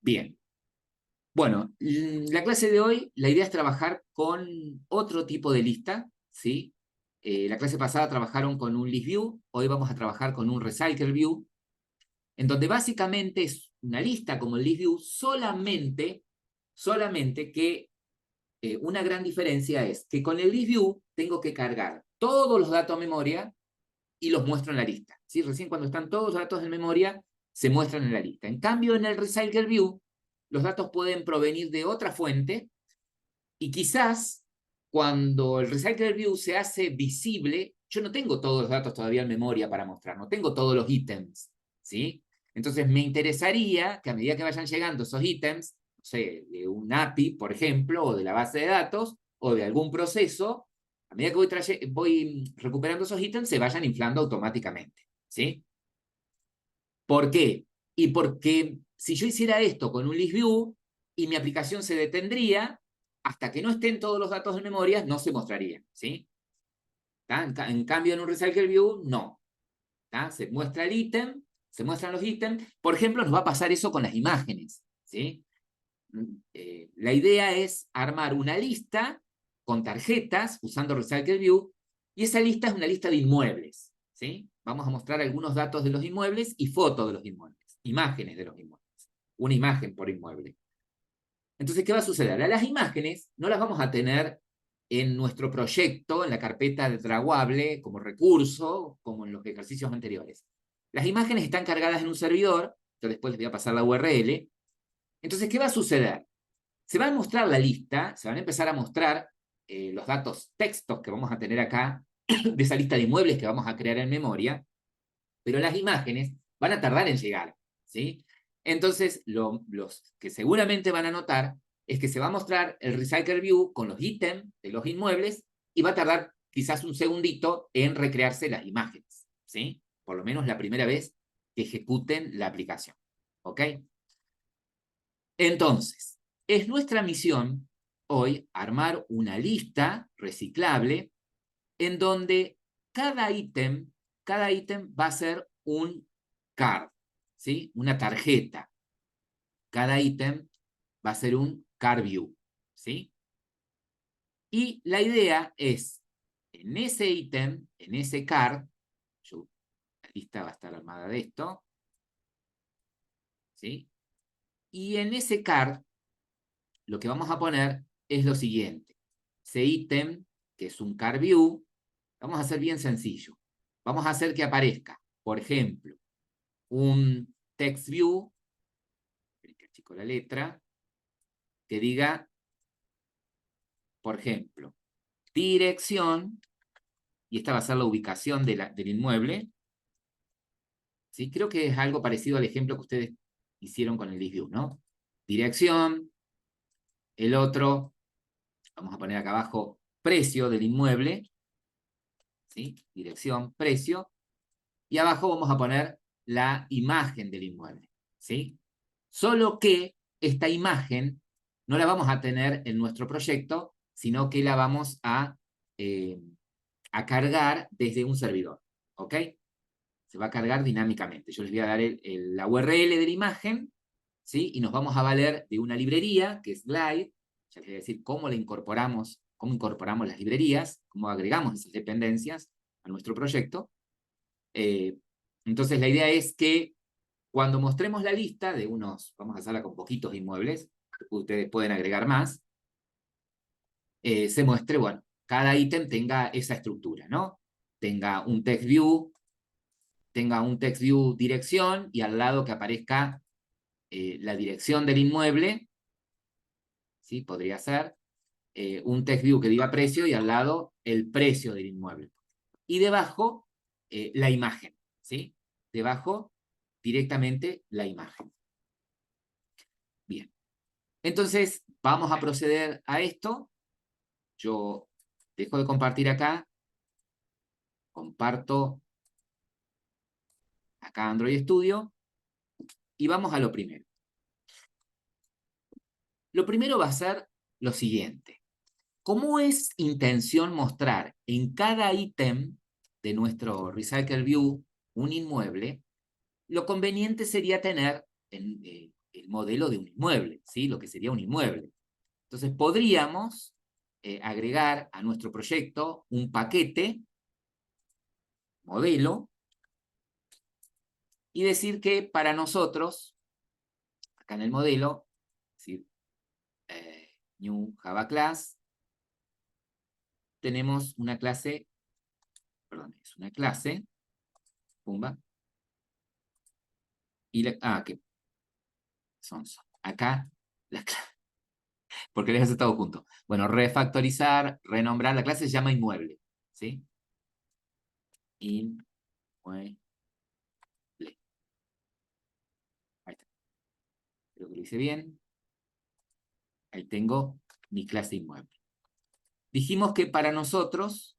Bien. Bueno, la clase de hoy, la idea es trabajar con otro tipo de lista, ¿sí? La clase pasada trabajaron con un list view, hoy vamos a trabajar con un recycle view, en donde básicamente es una lista como el list view, solamente que una gran diferencia es que con el list view tengo que cargar todos los datos a memoria y los muestro en la lista, ¿sí? Recién cuando están todos los datos en memoria, se muestran en la lista. En cambio, en el recycle view, los datos pueden provenir de otra fuente y quizás cuando el recycle view se hace visible, yo no tengo todos los datos todavía en memoria para mostrar, no tengo todos los ítems, ¿sí? Entonces me interesaría que a medida que vayan llegando esos ítems, no sé, de un API, por ejemplo, o de la base de datos, o de algún proceso, a medida que voy recuperando esos ítems, se vayan inflando automáticamente, ¿sí? ¿Por qué? Y porque si yo hiciera esto con un list view y mi aplicación se detendría, hasta que no estén todos los datos en memoria, no se mostraría, ¿sí? En cambio, en un recycle view, no. ¿tá? Se muestra el ítem, se muestran los ítems. Por ejemplo, nos va a pasar eso con las imágenes, ¿sí? La idea es armar una lista con tarjetas usando Recycle View y esa lista es una lista de inmuebles, ¿sí? Vamos a mostrar algunos datos de los inmuebles y fotos de los inmuebles, imágenes de los inmuebles, una imagen por inmueble. Entonces, ¿qué va a suceder? A las imágenes no las vamos a tener en nuestro proyecto, en la carpeta de draguable, como recurso, como en los ejercicios anteriores. Las imágenes están cargadas en un servidor, yo después les voy a pasar la URL. Entonces, ¿qué va a suceder? Se va a mostrar la lista, se van a empezar a mostrar los datos textos que vamos a tener acá, de esa lista de inmuebles que vamos a crear en memoria, pero las imágenes van a tardar en llegar, ¿sí? Entonces, los que seguramente van a notar es que se va a mostrar el Recycle View con los ítems de los inmuebles y va a tardar quizás un segundito en recrearse las imágenes, ¿sí? Por lo menos la primera vez que ejecuten la aplicación, ¿ok? Entonces, es nuestra misión hoy armar una lista reciclable en donde cada ítem va a ser un card, ¿sí? Una tarjeta. Cada ítem va a ser un card view, ¿sí? Y la idea es, en ese ítem, en ese card, la lista va a estar armada de esto, ¿sí? Y en ese card, lo que vamos a poner es lo siguiente. Ese ítem, que es un card view, vamos a hacer bien sencillo. Vamos a hacer que aparezca, por ejemplo, un text view, que chico la letra, que diga, por ejemplo, dirección, y esta va a ser la ubicación del inmueble. ¿Sí? Creo que es algo parecido al ejemplo que ustedes hicieron con el list view, ¿no? Dirección, el otro, vamos a poner acá abajo, precio del inmueble, ¿sí? Dirección, precio, y abajo vamos a poner la imagen del inmueble, ¿sí? Solo que esta imagen no la vamos a tener en nuestro proyecto, sino que la vamos a cargar desde un servidor, ¿ok? Se va a cargar dinámicamente. Yo les voy a dar la URL de la imagen, ¿sí? Y nos vamos a valer de una librería, que es Glide, ya les voy a decir cómo incorporamos las librerías, cómo agregamos esas dependencias a nuestro proyecto. Entonces la idea es que cuando mostremos la lista de unos, vamos a hacerla con poquitos inmuebles, ustedes pueden agregar más, se muestre, bueno, cada ítem tenga esa estructura, ¿no? Tenga un text view dirección y al lado que aparezca la dirección del inmueble, ¿sí? Podría ser un text view que diga precio y al lado el precio del inmueble. Y debajo la imagen, ¿sí? Debajo directamente la imagen. Bien. Entonces, vamos a proceder a esto. Yo dejo de compartir acá, comparto acá Android Studio y vamos a lo primero. Lo primero va a ser lo siguiente. Como es intención mostrar en cada ítem de nuestro Recycle View un inmueble, lo conveniente sería tener el modelo de un inmueble, ¿sí? Lo que sería un inmueble. Entonces podríamos agregar a nuestro proyecto un paquete, modelo, y decir que para nosotros, acá en el modelo, es decir, new Java class, tenemos una clase, perdón, es una clase, pumba, y que son acá las clases, porque les hace todo junto. Bueno, refactorizar, renombrar, la clase se llama inmueble, ¿sí? Inmueble. Ahí está. Creo que lo hice bien. Ahí tengo mi clase inmueble. Dijimos que para nosotros,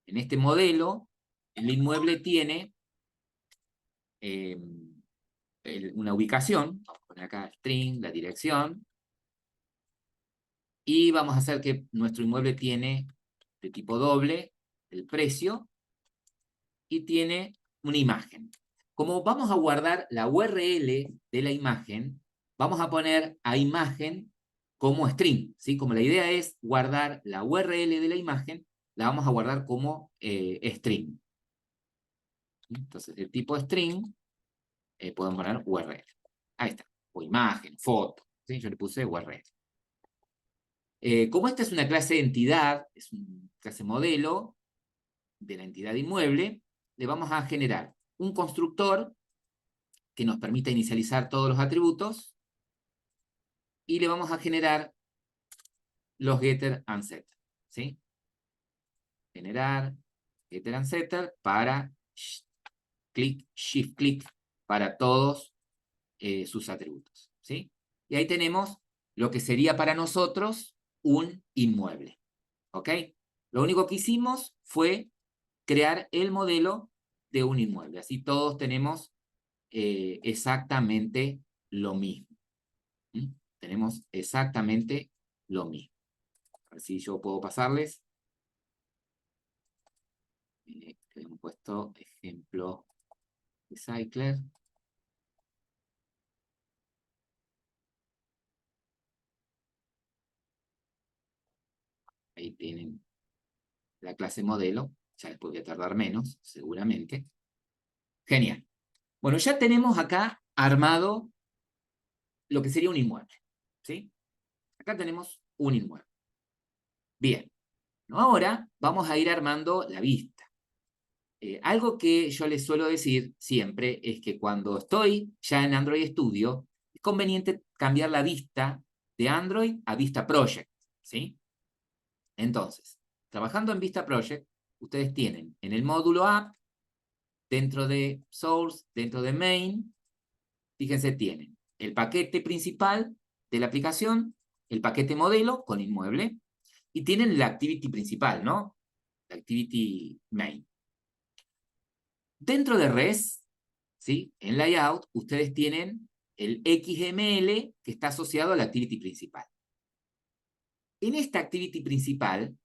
en este modelo, el inmueble tiene una ubicación. Vamos a poner acá string, la dirección. Y vamos a hacer que nuestro inmueble tiene de tipo doble el precio y tiene una imagen. Como vamos a guardar la URL de la imagen, vamos a poner a imagen como string, ¿sí? Como la idea es guardar la URL de la imagen, la vamos a guardar como string. Entonces, el tipo string, podemos poner URL. Ahí está. O imagen, foto. ¿Sí? Yo le puse URL. Como esta es una clase de entidad, es una clase modelo de la entidad inmueble, le vamos a generar un constructor que nos permita inicializar todos los atributos y le vamos a generar los getter and setter, ¿sí? Generar getter and setter para clic, shift clic para todos sus atributos, ¿sí? Y ahí tenemos lo que sería para nosotros un inmueble, ¿ok? Lo único que hicimos fue crear el modelo de un inmueble. Así todos tenemos exactamente lo mismo. ¿Mm? Tenemos exactamente lo mismo. A ver si yo puedo pasarles. Hemos puesto ejemplo de Cycler. Ahí tienen la clase modelo. Ya les podría tardar menos, seguramente. Genial. Bueno, ya tenemos acá armado lo que sería un inmueble. ¿Sí? Acá tenemos un inmueble. Bien. Ahora vamos a ir armando la vista. Algo que yo les suelo decir siempre es que cuando estoy ya en Android Studio, es conveniente cambiar la vista de Android a Vista Project, ¿sí? Entonces, trabajando en Vista Project, ustedes tienen en el módulo App, dentro de Source, dentro de Main, fíjense, tienen el paquete principal de la aplicación, el paquete modelo con inmueble, y tienen la activity principal, ¿no? La activity main. Dentro de REST, ¿sí? En Layout, ustedes tienen el XML que está asociado a la activity principal. En esta activity principal,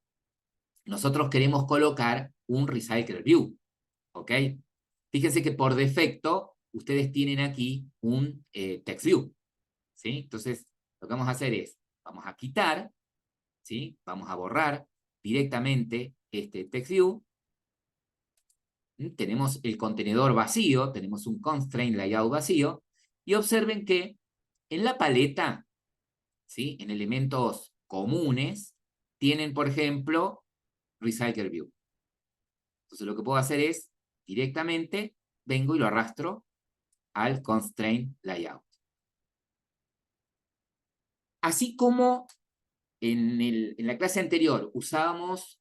nosotros queremos colocar un Recycler View, ¿ok? Fíjense que por defecto, ustedes tienen aquí un Text View, ¿sí? Entonces, lo que vamos a hacer es, vamos a quitar, ¿sí? Vamos a borrar directamente este Text View. Tenemos el contenedor vacío, tenemos un constraint layout vacío, y observen que en la paleta, ¿sí? En elementos comunes, tienen, por ejemplo, Recycle View. Entonces lo que puedo hacer es, directamente, vengo y lo arrastro al constraint layout. Así como en la clase anterior usábamos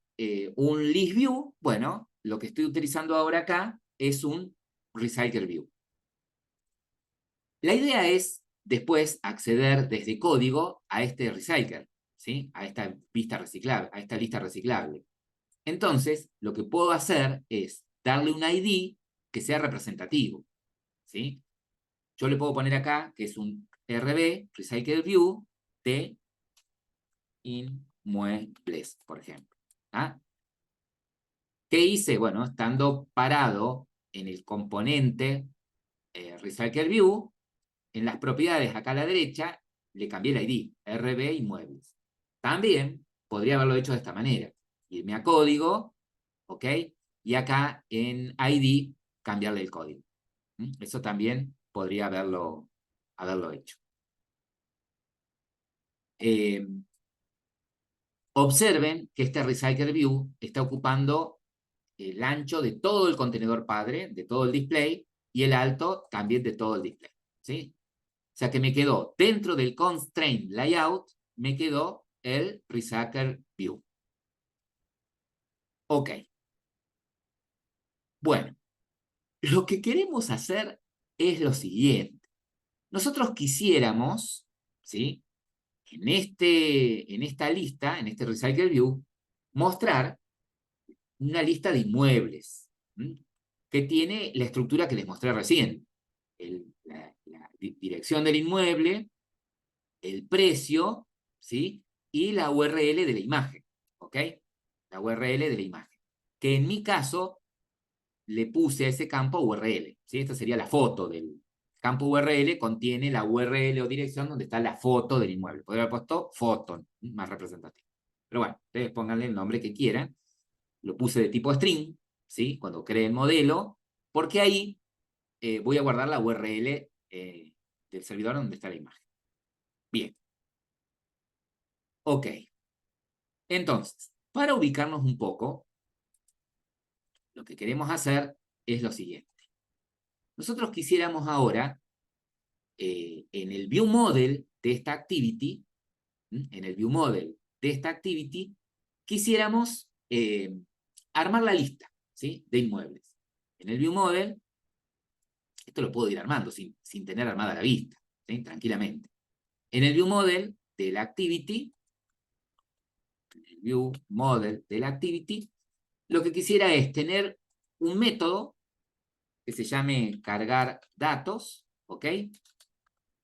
un list view, bueno, lo que estoy utilizando ahora acá es un Recycle View. La idea es después acceder desde código a este recycler, ¿sí? A esta vista reciclable, a esta lista reciclable. Entonces, lo que puedo hacer es darle un ID que sea representativo, ¿sí? Yo le puedo poner acá que es un RB, Recycle View, de inmuebles, por ejemplo. ¿Ah? ¿Qué hice? Bueno, estando parado en el componente Recycle View, en las propiedades acá a la derecha, le cambié el ID, RB Inmuebles. También podría haberlo hecho de esta manera. Irme a código, ¿ok? Y acá en ID cambiarle el código. Eso también podría haberlo hecho. Observen que este Recycle View está ocupando el ancho de todo el contenedor padre, de todo el display, y el alto también de todo el display. ¿Sí? O sea que me quedó dentro del Constraint Layout, me quedó el Recycle View. Ok. Bueno, lo que queremos hacer es lo siguiente. Nosotros quisiéramos, ¿sí? En esta lista, en este Recycle View, mostrar una lista de inmuebles, ¿m? Que tiene la estructura que les mostré recién. La dirección del inmueble, el precio, ¿sí? Y la URL de la imagen, ¿ok? La URL de la imagen. Que en mi caso le puse a ese campo URL, ¿sí? Esta sería la foto del campo URL, contiene la URL o dirección donde está la foto del inmueble. Podría haber puesto foto, más representativo. Pero bueno, ustedes pónganle el nombre que quieran. Lo puse de tipo string, ¿sí? Cuando cree el modelo, porque ahí voy a guardar la URL del servidor donde está la imagen. Bien. Ok. Entonces, para ubicarnos un poco, lo que queremos hacer es lo siguiente. Nosotros quisiéramos ahora, en el view model de esta activity, quisiéramos armar la lista, ¿sí? De inmuebles. En el view model, esto lo puedo ir armando sin tener armada la vista, ¿sí? Tranquilamente. En el view model de la activity, lo que quisiera es tener un método que se llame cargar datos, ¿ok?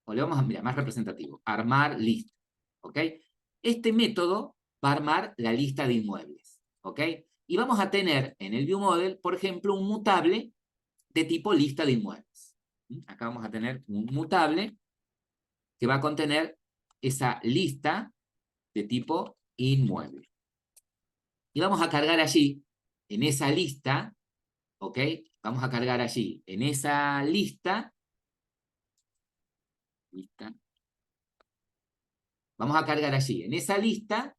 O le vamos a, mira, más representativo, armar lista, ¿ok? Este método va a armar la lista de inmuebles, ¿ok? Y vamos a tener en el viewModel, por ejemplo, un mutable de tipo lista de inmuebles. Acá vamos a tener un mutable que va a contener esa lista de tipo inmueble. Y vamos a cargar allí, en esa lista, ¿ok? Vamos a cargar allí, en esa lista, vamos a cargar allí, en esa lista,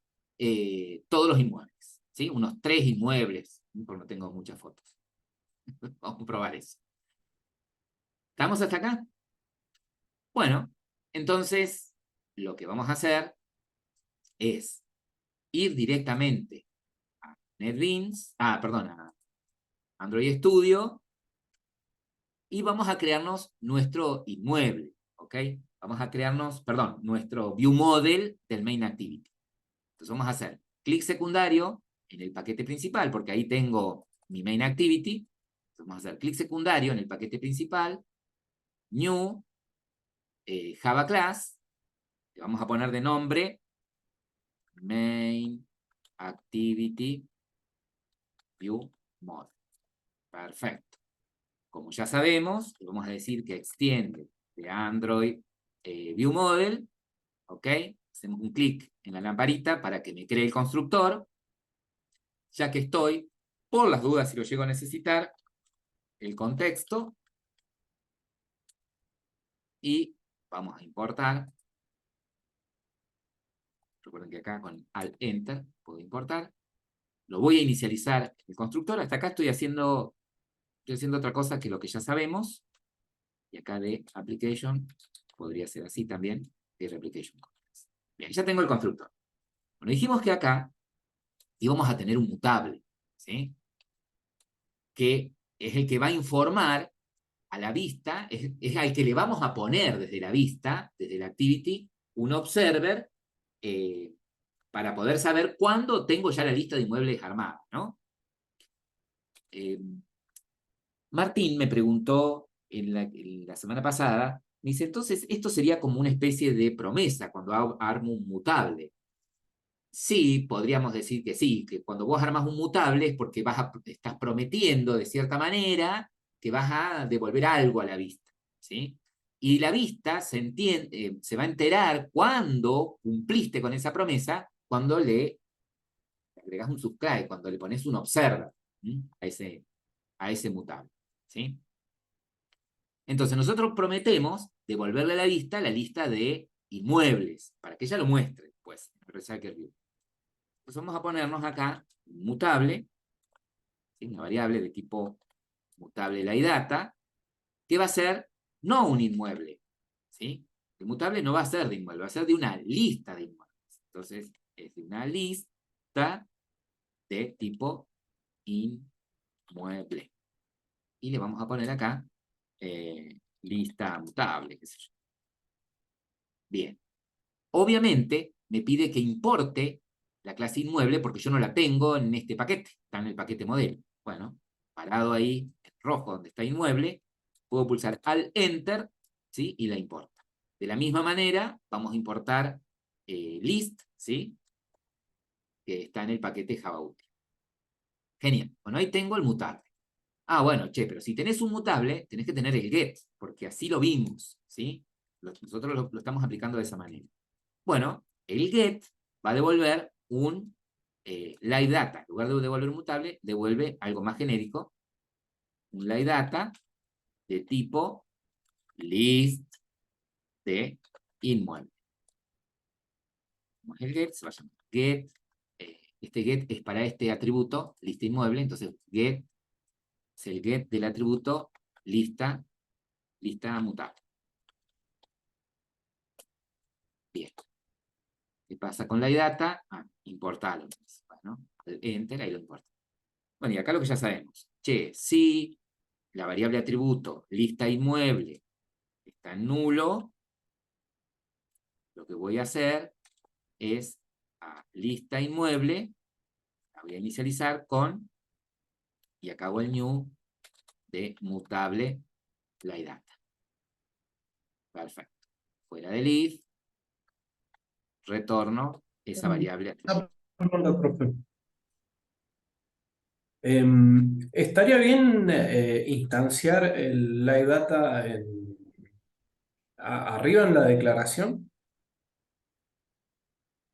todos los inmuebles, ¿sí? Unos 3 inmuebles, porque no tengo muchas fotos. Vamos a probar eso. ¿Estamos hasta acá? Bueno, entonces, lo que vamos a hacer es ir directamente a NetBeans, perdón, a Android Studio, y vamos a crearnos nuestro inmueble, ¿ok? Vamos a crearnos, perdón, nuestro view model del main activity. Entonces vamos a hacer clic secundario en el paquete principal, porque ahí tengo mi main activity. Entonces vamos a hacer clic secundario en el paquete principal, new, Java class, le vamos a poner de nombre main activity view model. Perfecto. Como ya sabemos, le vamos a decir que extiende de Android View Model, ¿ok? Hacemos un clic en la lamparita para que me cree el constructor, ya que estoy, por las dudas si lo llego a necesitar, el contexto, y vamos a importar. Recuerden que acá con Alt Enter puedo importar. Lo voy a inicializar el constructor. Hasta acá estoy haciendo otra cosa que lo que ya sabemos. Y acá de Application podría ser así también, de Replication. Bien, ya tengo el constructor. Bueno, dijimos que acá íbamos a tener un mutable, ¿sí? Que es el que va a informar a la vista, es al que le vamos a poner desde la vista, desde la activity, un observer para poder saber cuándo tengo ya la lista de inmuebles armada, ¿no? Martín me preguntó en la semana pasada, me dice, entonces, esto sería como una especie de promesa cuando armo un mutable. Sí, podríamos decir que sí, que cuando vos armas un mutable es porque estás prometiendo de cierta manera que vas a devolver algo a la vista, ¿sí? Y la vista se va a enterar cuando cumpliste con esa promesa, cuando le agregas un subtrae, cuando le pones un observa a ese mutable. ¿Sí? Entonces nosotros prometemos devolverle a la vista la lista de inmuebles, para que ella lo muestre después. Entonces vamos a ponernos acá un mutable, ¿sí? Una variable de tipo mutable la data, que va a ser no un inmueble. ¿Sí? El mutable no va a ser de inmueble, va a ser de una lista de inmuebles. Entonces es de una lista de tipo inmueble. Y le vamos a poner acá lista mutable, qué sé yo. Bien. Obviamente me pide que importe la clase inmueble porque yo no la tengo en este paquete, está en el paquete modelo. Bueno, parado ahí en rojo donde está inmueble, puedo pulsar al Enter, ¿sí? Y la importa. De la misma manera, vamos a importar list, ¿sí? Que está en el paquete Java útil. Genial. Bueno, ahí tengo el mutable. Ah, bueno, che, pero si tenés un mutable, tenés que tener el get, porque así lo vimos, ¿sí? Nosotros lo estamos aplicando de esa manera. Bueno, el get va a devolver un live data. En lugar de devolver un mutable, devuelve algo más genérico, un live data de tipo list de inmueble. El get se va a llamar get. Este get es para este atributo, lista inmueble, entonces get es el get del atributo lista mutable. Bien. ¿Qué pasa con la data? Importarlo. Bueno, enter, ahí lo importa. Bueno, y acá lo que ya sabemos. Che, si la variable atributo lista inmueble está en nulo, lo que voy a hacer es a lista inmueble, la voy a inicializar con, y acabo el new de mutable la data. Perfecto. Fuera del if, retorno esa variable atributo. Pregunta, profe. ¿Estaría bien instanciar el live data arriba en la declaración?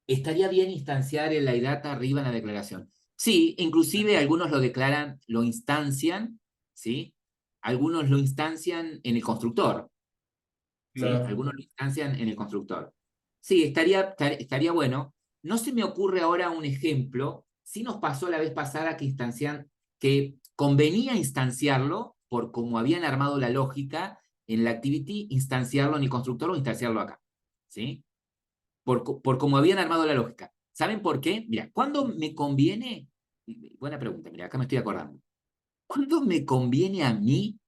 Estaría bien instanciar el data arriba en la declaración. Sí, inclusive algunos lo declaran, lo instancian, ¿sí? Algunos lo instancian en el constructor, ¿sí? Claro. Algunos lo instancian en el constructor. Sí, estaría bueno. No se me ocurre ahora un ejemplo. Sí nos pasó la vez pasada que convenía instanciarlo por cómo habían armado la lógica en la activity, instanciarlo en el constructor o instanciarlo acá, ¿sí? Por cómo habían armado la lógica. ¿Saben por qué? Mira, ¿cuándo me conviene? Buena pregunta, mira, acá me estoy acordando. ¿Cuándo me conviene a mí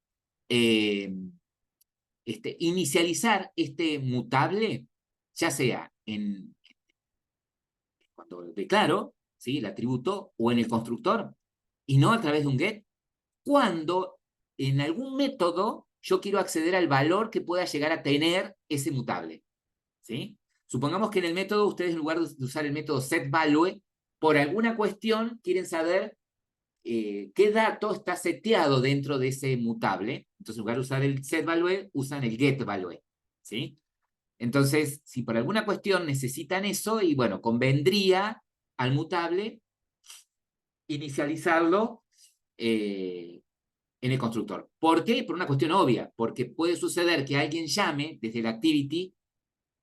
eh, inicializar este mutable, ya sea cuando declaro, ¿sí? El atributo, o en el constructor, y no a través de un get? Cuando en algún método yo quiero acceder al valor que pueda llegar a tener ese mutable, ¿sí? Supongamos que en el método, ustedes en lugar de usar el método setValue, por alguna cuestión quieren saber qué dato está seteado dentro de ese mutable. Entonces, en lugar de usar el setValue, usan el getValue, ¿sí? Entonces, si por alguna cuestión necesitan eso, y bueno, convendría al mutable inicializarlo en el constructor. ¿Por qué? Por una cuestión obvia, porque puede suceder que alguien llame desde la activity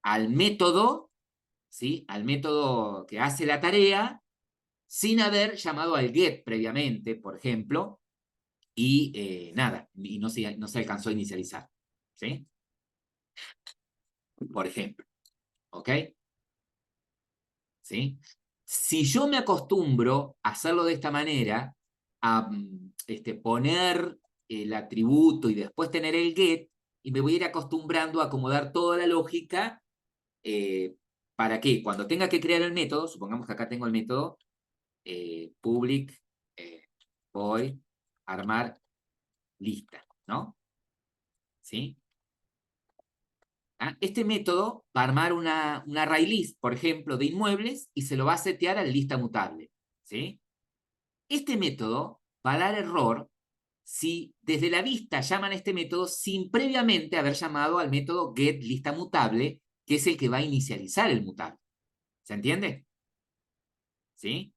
al método, ¿sí? Al método que hace la tarea, sin haber llamado al get previamente, por ejemplo, y nada, y no se alcanzó a inicializar, ¿sí? Por ejemplo, ¿ok? ¿Sí? Si yo me acostumbro a hacerlo de esta manera, a poner el atributo y después tener el get, y me voy a ir acostumbrando a acomodar toda la lógica para que cuando tenga que crear el método, supongamos que acá tengo el método public void armar lista, ¿no? ¿Sí? Este método va a armar una array list, por ejemplo, de inmuebles y se lo va a setear a la lista mutable, ¿sí? Este método va a dar error si desde la vista llaman a este método sin previamente haber llamado al método getListaMutable, que es el que va a inicializar el mutable. ¿Se entiende? ¿Sí?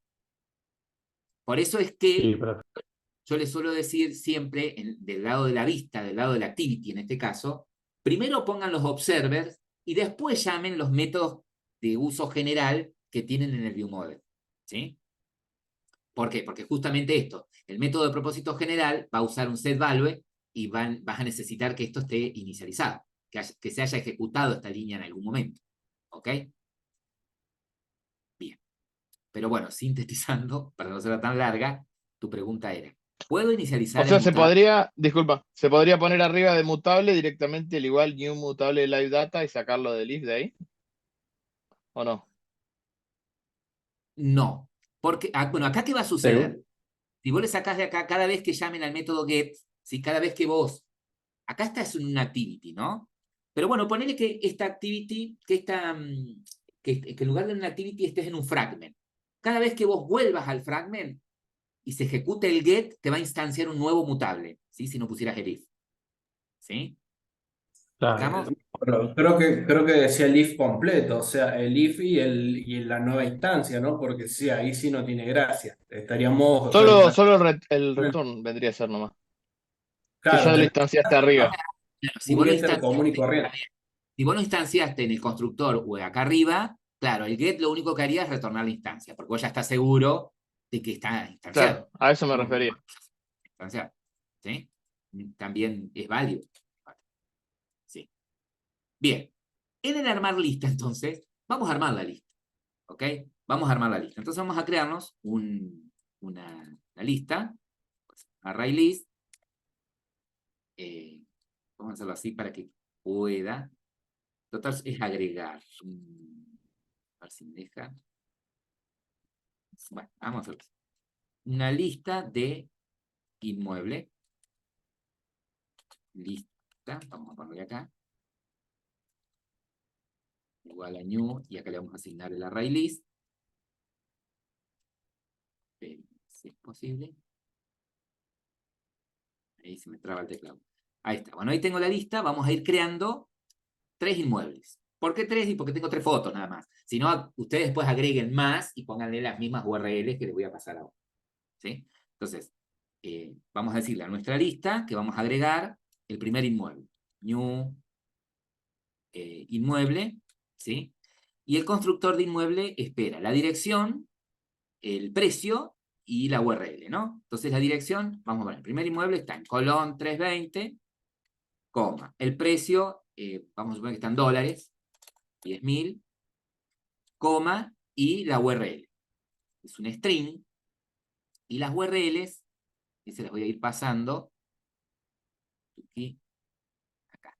Por eso es que Sí, perfecto. yo les suelo decir siempre, del lado de la vista, del lado de la activity en este caso, primero pongan los observers y después llamen los métodos de uso general que tienen en el ViewModel. ¿Sí? ¿Por qué? Porque justamente esto, el método de propósito general va a usar un setValue y vas a necesitar que esto esté inicializado, que se haya ejecutado esta línea en algún momento. ¿Ok? Bien. Pero bueno, sintetizando, para no ser tan larga, tu pregunta era, ¿puedo O inicializar el sea, se mutable? podría, disculpa, se podría poner arriba de mutable directamente el igual new mutable live data y sacarlo del if de ahí, ¿o no? No. Porque, bueno, acá ¿qué va a suceder? Según- Si vos le sacás de acá, cada vez que llamen al método get, si cada vez que vos, acá estás en una activity, ¿no? Pero bueno, ponele que esta activity, que en lugar de una activity estés en un fragment. Cada vez que vos vuelvas al fragment y se ejecute el get, te va a instanciar un nuevo mutable, ¿sí? Si no pusieras el if, ¿sí? Claro. ¿Estamos? Pero creo que decía el if completo, o sea, el if y la nueva instancia, ¿no? Porque sí, ahí sí no tiene gracia. Estaríamos Solo el return vendría a ser nomás, que claro, ya lo tenés instanciaste arriba. Claro, si un vos lo getter común y instanciaste, corriente. si vos lo instanciaste en el constructor o acá arriba, claro, el get lo único que haría es retornar la instancia, porque vos ya estás seguro de que está Claro, instanciado. a eso me No, refería. instanciado. ¿Sí? También es válido. Sí. Bien. En el armar lista, entonces, vamos a armar la lista. ¿Ok? Vamos a armar la lista. Entonces vamos a crearnos una lista, pues, array list. Vamos a hacerlo así para que pueda. Total, es agregar. A ver si me deja. Bueno, vamos a hacerlo así. Una lista de inmueble. Lista. Vamos a ponerle acá. Igual a new. Y acá le vamos a asignar el array list. Si es posible. Ahí se me traba el teclado. Ahí está. Bueno, ahí tengo la lista. Vamos a ir creando 3 inmuebles. ¿Por qué 3? Y porque tengo 3 fotos nada más. Si no, ustedes después agreguen más y pónganle las mismas URLs que les voy a pasar ahora. ¿Sí? Entonces, vamos a decirle a nuestra lista que vamos a agregar el primer inmueble. New inmueble, ¿sí? Y el constructor de inmueble espera la dirección, el precio y la URL, ¿no? Entonces la dirección, vamos a ver, el primer inmueble está en Colón 320, coma. El precio, vamos a suponer que está en dólares, 10.000, coma, y la URL. Es un string, y las URLs, que se las voy a ir pasando, aquí, acá.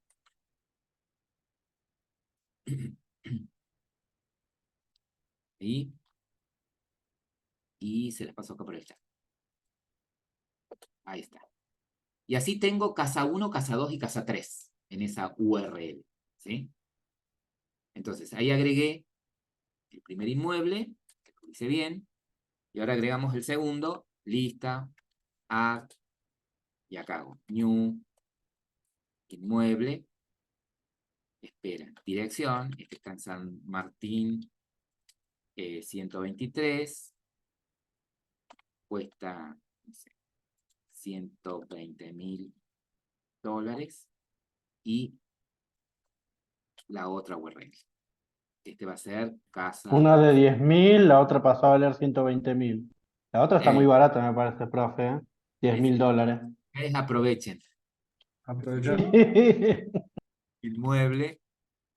Y se las paso acá por el chat. Ahí está. Y así tengo casa 1, casa 2 y casa 3 en esa URL. ¿Sí? Entonces, ahí agregué el primer inmueble, que lo hice bien, y ahora agregamos el segundo, lista, add, y acá hago new, inmueble, espera, dirección, este está en San Martín 123, cuesta, no sé, $120.000, y la otra URL. Este va a ser casa Una de 2. 10.000, la otra pasó a valer 120.000. La otra está muy barata, me parece, profe, ¿eh? 10.000 dólares. Ustedes aprovechen. Aprovechar. Inmueble,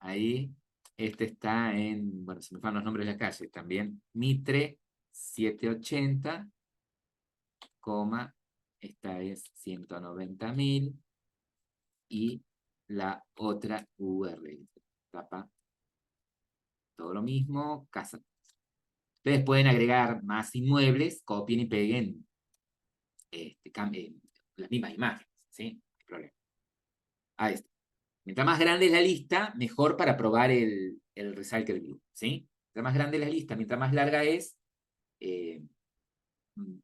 ahí, este está en, bueno, se me van los nombres de la calle también, Mitre 780, coma, esta es 190.000, y la otra URL, tapa, todo lo mismo, casa. Ustedes pueden agregar más inmuebles, copien y peguen las mismas imágenes, ¿sí? No hay problema. Ahí está. Mientras más grande es la lista, mejor para probar el Recycle View, ¿sí? Mientras más grande es la lista, mientras más larga es,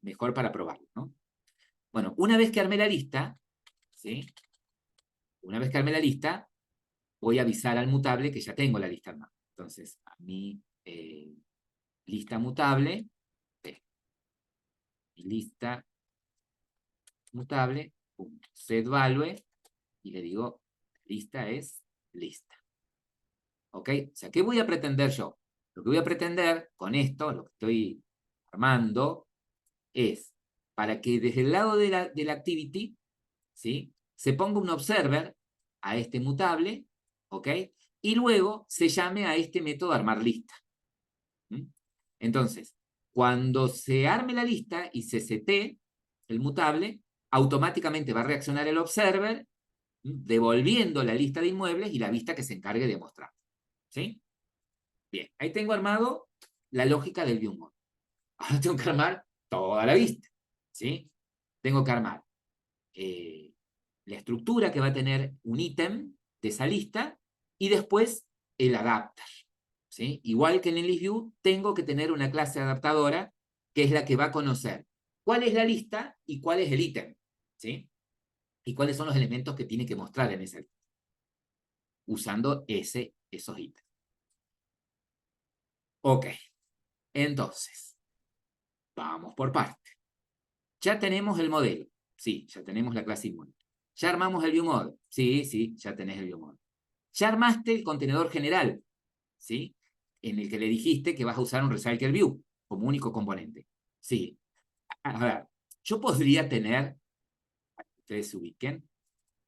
mejor para probarlo, ¿no? Bueno, una vez que armé la lista, ¿sí? Una vez que armé la lista, voy a avisar al mutable que ya tengo la lista armada. Entonces, a mi lista mutable, mi lista mutable, set value, y le digo, lista es lista. ¿Ok? O sea, ¿qué voy a pretender yo? Lo que voy a pretender con esto, lo que estoy armando, es para que desde el lado de la activity, ¿sí? Se ponga un observer a este mutable, ¿ok? Y luego se llame a este método armar lista. ¿Mm? Entonces, cuando se arme la lista y se setee el mutable, automáticamente va a reaccionar el observer, devolviendo la lista de inmuebles y la vista que se encargue de mostrar. ¿Sí? Bien, ahí tengo armado la lógica del ViewMod. Ahora tengo que armar toda la vista. ¿Sí? Tengo que armar la estructura que va a tener un ítem de esa lista y después el adapter. ¿Sí? Igual que en el ListView, tengo que tener una clase adaptadora que es la que va a conocer cuál es la lista y cuál es el ítem. ¿Sí? Y cuáles son los elementos que tiene que mostrar en esa lista, usando esos ítems. Ok, entonces, vamos por parte. Ya tenemos el modelo. Sí, ya tenemos la clase inmueble. ¿Ya armamos el ViewModel? Sí, sí, ya tenés el ViewModel. Ya armaste el contenedor general, ¿sí? En el que le dijiste que vas a usar un Recycle View como único componente. Sí. A ver, yo podría tener, para que ustedes se ubiquen,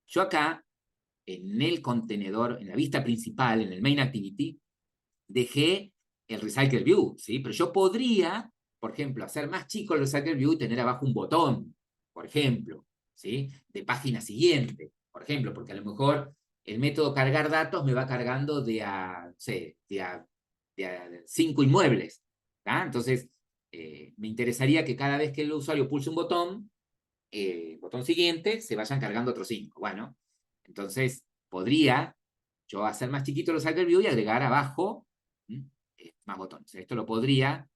yo acá, en el contenedor, en la vista principal, en el Main Activity, dejé el Recycle View, ¿sí? Pero yo podría, por ejemplo, hacer más chico el Recycle View y tener abajo un botón, por ejemplo, ¿sí? De página siguiente, por ejemplo, porque a lo mejor el método cargar datos me va cargando de a 5 inmuebles, ¿tá? Entonces, me interesaría que cada vez que el usuario pulse un botón siguiente, se vayan cargando otros 5. Bueno, entonces podría yo hacer más chiquito el Recycle View y agregar abajo más botones. Esto lo podría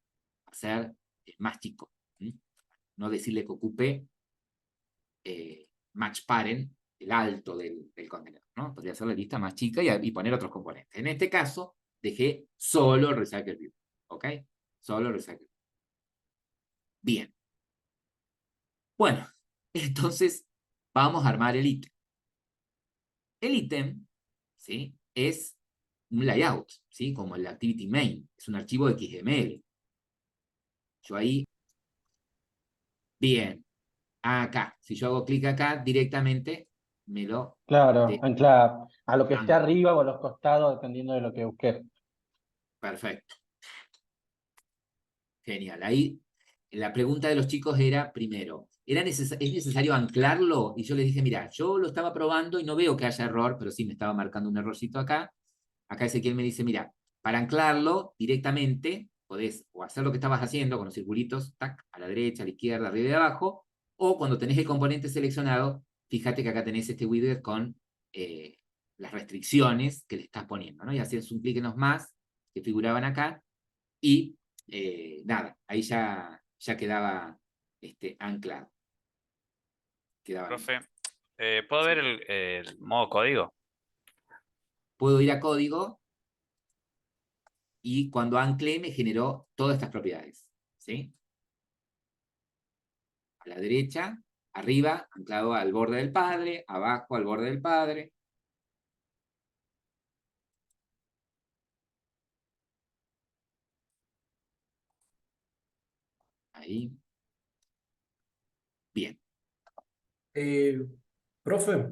hacer más chico. No decirle que ocupe match parent, el alto del contenedor, ¿no? Podría hacer la lista más chica y poner otros componentes. En este caso, dejé solo el Recycle View. ¿Ok? Solo el Recycle View. Bien. Bueno, entonces vamos a armar el ítem. El ítem, ¿sí? Es un layout, ¿sí? Como el activity main. Es un archivo XML. Yo ahí, bien, acá. Si yo hago clic acá, directamente me lo... Claro, de- ancla a lo que esté ancla. arriba o a los costados, dependiendo de lo que busques. Perfecto. Genial. Ahí la pregunta de los chicos era, primero, ¿es necesario anclarlo? Y yo les dije, mira, yo lo estaba probando y no veo que haya error, pero sí me estaba marcando un errorcito acá. Acá Ezequiel me dice, mira, para anclarlo directamente, podés o hacer lo que estabas haciendo con los circulitos, tac, a la derecha, a la izquierda, arriba y abajo, o cuando tenés el componente seleccionado, fíjate que acá tenés este widget con las restricciones que le estás poniendo, ¿no? Y haces un clic en los más que figuraban acá, y nada, ahí ya quedaba anclado. Quedaba Profe, anclado. ¿puedo ver Sí. el modo código? Puedo ir a código y cuando anclé me generó todas estas propiedades. ¿Sí? A la derecha, arriba, anclado al borde del padre, abajo al borde del padre. Ahí. Bien. Eh, Profe,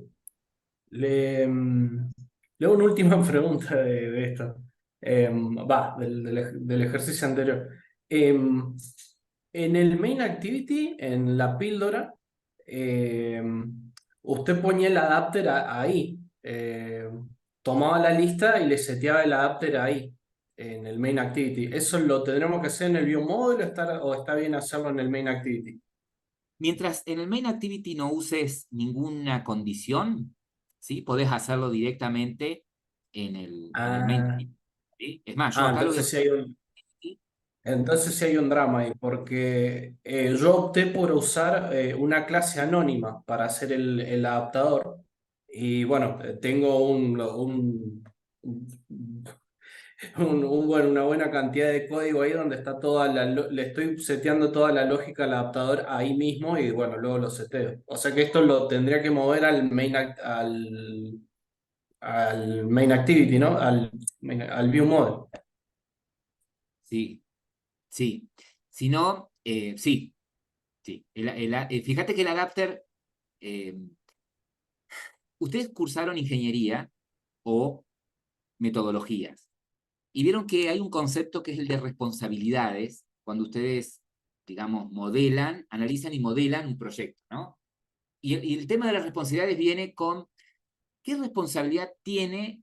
le hago una última pregunta de esto. Del ejercicio anterior. En el main activity, en la píldora, usted ponía el adapter ahí. Tomaba la lista y le seteaba el adapter ahí, en el main activity. ¿Eso lo tendremos que hacer en el view model o está bien hacerlo en el main activity? Mientras en el main activity no uses ninguna condición, ¿sí? Podés hacerlo directamente en el main Ah, activity. ¿Sí? Es más, yo acá lo voy a entonces sí hay hacer. un. ¿Sí? Entonces sí hay un drama ahí, porque yo opté por usar una clase anónima para hacer el adaptador. Y bueno, tengo una buena cantidad de código ahí donde está le estoy seteando toda la lógica al adaptador ahí mismo y bueno, luego lo seteo. O sea que esto lo tendría que mover al main activity, ¿no? Al view model. Sí, sí. Si no, sí, sí. Fíjate que el adapter, eh, ustedes cursaron ingeniería o metodologías y vieron que hay un concepto que es el de responsabilidades cuando ustedes, digamos, modelan, analizan y modelan un proyecto, ¿no? Y el tema de las responsabilidades viene con qué responsabilidad tiene,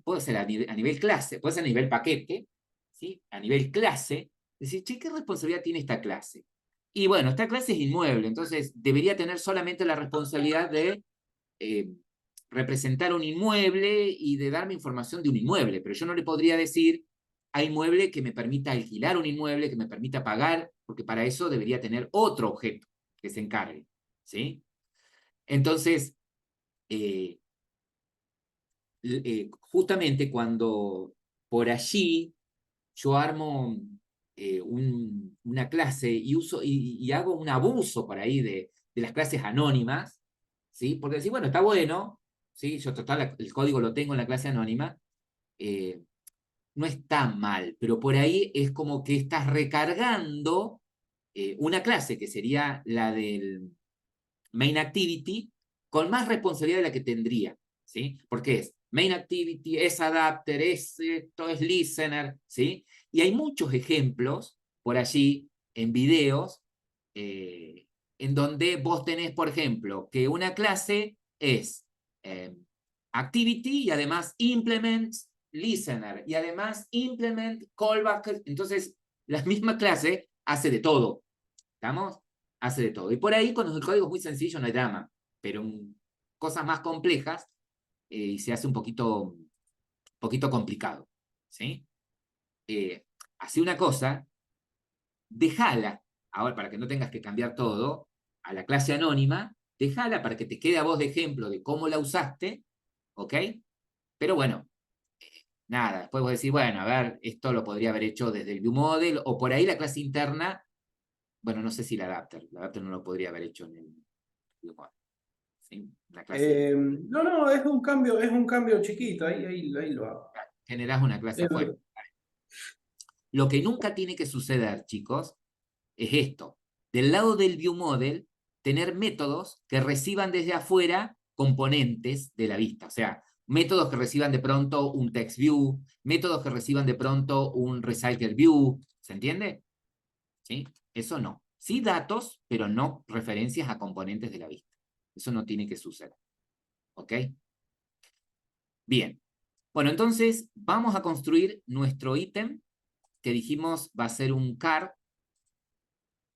puede ser a nivel clase, puede ser a nivel paquete, ¿sí? A nivel clase, decir, che, ¿qué responsabilidad tiene esta clase? Y bueno, esta clase es inmueble, entonces debería tener solamente la responsabilidad de eh, representar un inmueble y de darme información de un inmueble, pero yo no le podría decir a inmueble que me permita alquilar un inmueble, que me permita pagar, porque para eso debería tener otro objeto que se encargue, ¿sí? Entonces, eh, justamente cuando por allí yo armo una clase y, y hago un abuso por ahí de las clases anónimas, ¿sí? Porque decir, bueno, está bueno, ¿sí? Yo total, el código lo tengo en la clase anónima, eh, no está mal, pero por ahí es como que estás recargando una clase que sería la del main activity con más responsabilidad de la que tendría, ¿sí? Porque es main activity, es adapter, es esto, es listener, ¿sí? Y hay muchos ejemplos por allí en videos en donde vos tenés, por ejemplo, que una clase es activity y además implement listener y además implement callback. Entonces, la misma clase hace de todo, ¿estamos? Hace de todo. Y por ahí, cuando el código es muy sencillo, no hay drama, pero cosas más complejas y se hace un poquito complicado, ¿sí? Así una cosa, déjala, ahora para que no tengas que cambiar todo, a la clase anónima, déjala para que te quede a vos de ejemplo de cómo la usaste, ¿ok? Pero bueno, nada, después vos decís, bueno, a ver, esto lo podría haber hecho desde el ViewModel, o por ahí la clase interna, bueno, no sé si el adapter no lo podría haber hecho en el ViewModel, ¿sí? La clase, No, no, es un cambio chiquito, ahí lo hago. generás una clase Eh, afuera. Lo que nunca tiene que suceder, chicos, es esto. Del lado del ViewModel, tener métodos que reciban desde afuera componentes de la vista. O sea, métodos que reciban de pronto un text view, métodos que reciban de pronto un recycle view. ¿Se entiende? ¿Sí? Eso no. Sí datos, pero no referencias a componentes de la vista. Eso no tiene que suceder. ¿Ok? Bien. Bueno, entonces vamos a construir nuestro ítem que dijimos va a ser un car.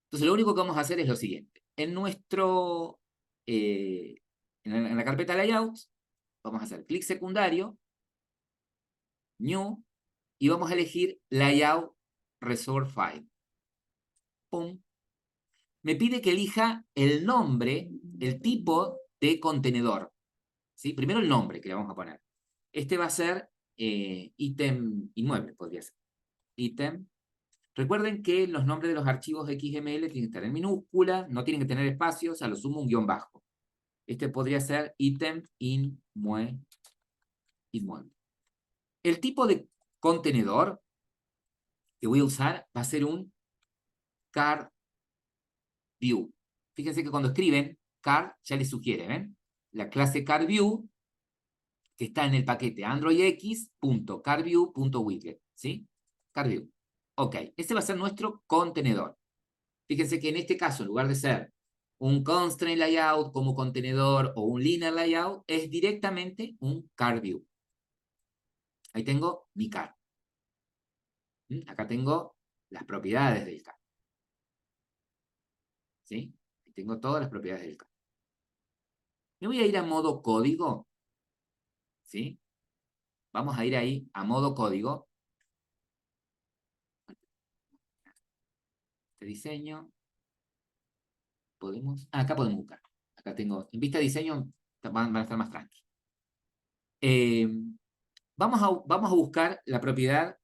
Entonces lo único que vamos a hacer es lo siguiente. Eh, en la carpeta layout, vamos a hacer clic secundario, new, y vamos a elegir layout resource file. Pum. Me pide que elija el nombre, el tipo de contenedor. ¿Sí? Primero el nombre que le vamos a poner. Este va a ser ítem inmueble, podría ser. Ítem. Recuerden que los nombres de los archivos XML tienen que estar en minúscula, no tienen que tener espacios, a lo sumo un guión bajo. Este podría ser ítem inmueble. El tipo de contenedor que voy a usar va a ser un card view. Fíjense que cuando escriben card ya les sugiere, ¿ven? La clase card view que está en el paquete androidx.cardview.widget, ¿sí? Cardview. Ok, ese va a ser nuestro contenedor. Fíjense que en este caso, en lugar de ser un constraint layout como contenedor o un linear layout, es directamente un card view. Ahí tengo mi card. Acá tengo las propiedades del card. ¿Sí? Ahí tengo todas las propiedades del card. Me voy a ir a modo código. ¿Sí? Vamos a ir ahí a modo código. Vista diseño. Podemos, acá podemos buscar. Acá tengo, en vista diseño van a estar más tranquilos. Vamos a buscar la propiedad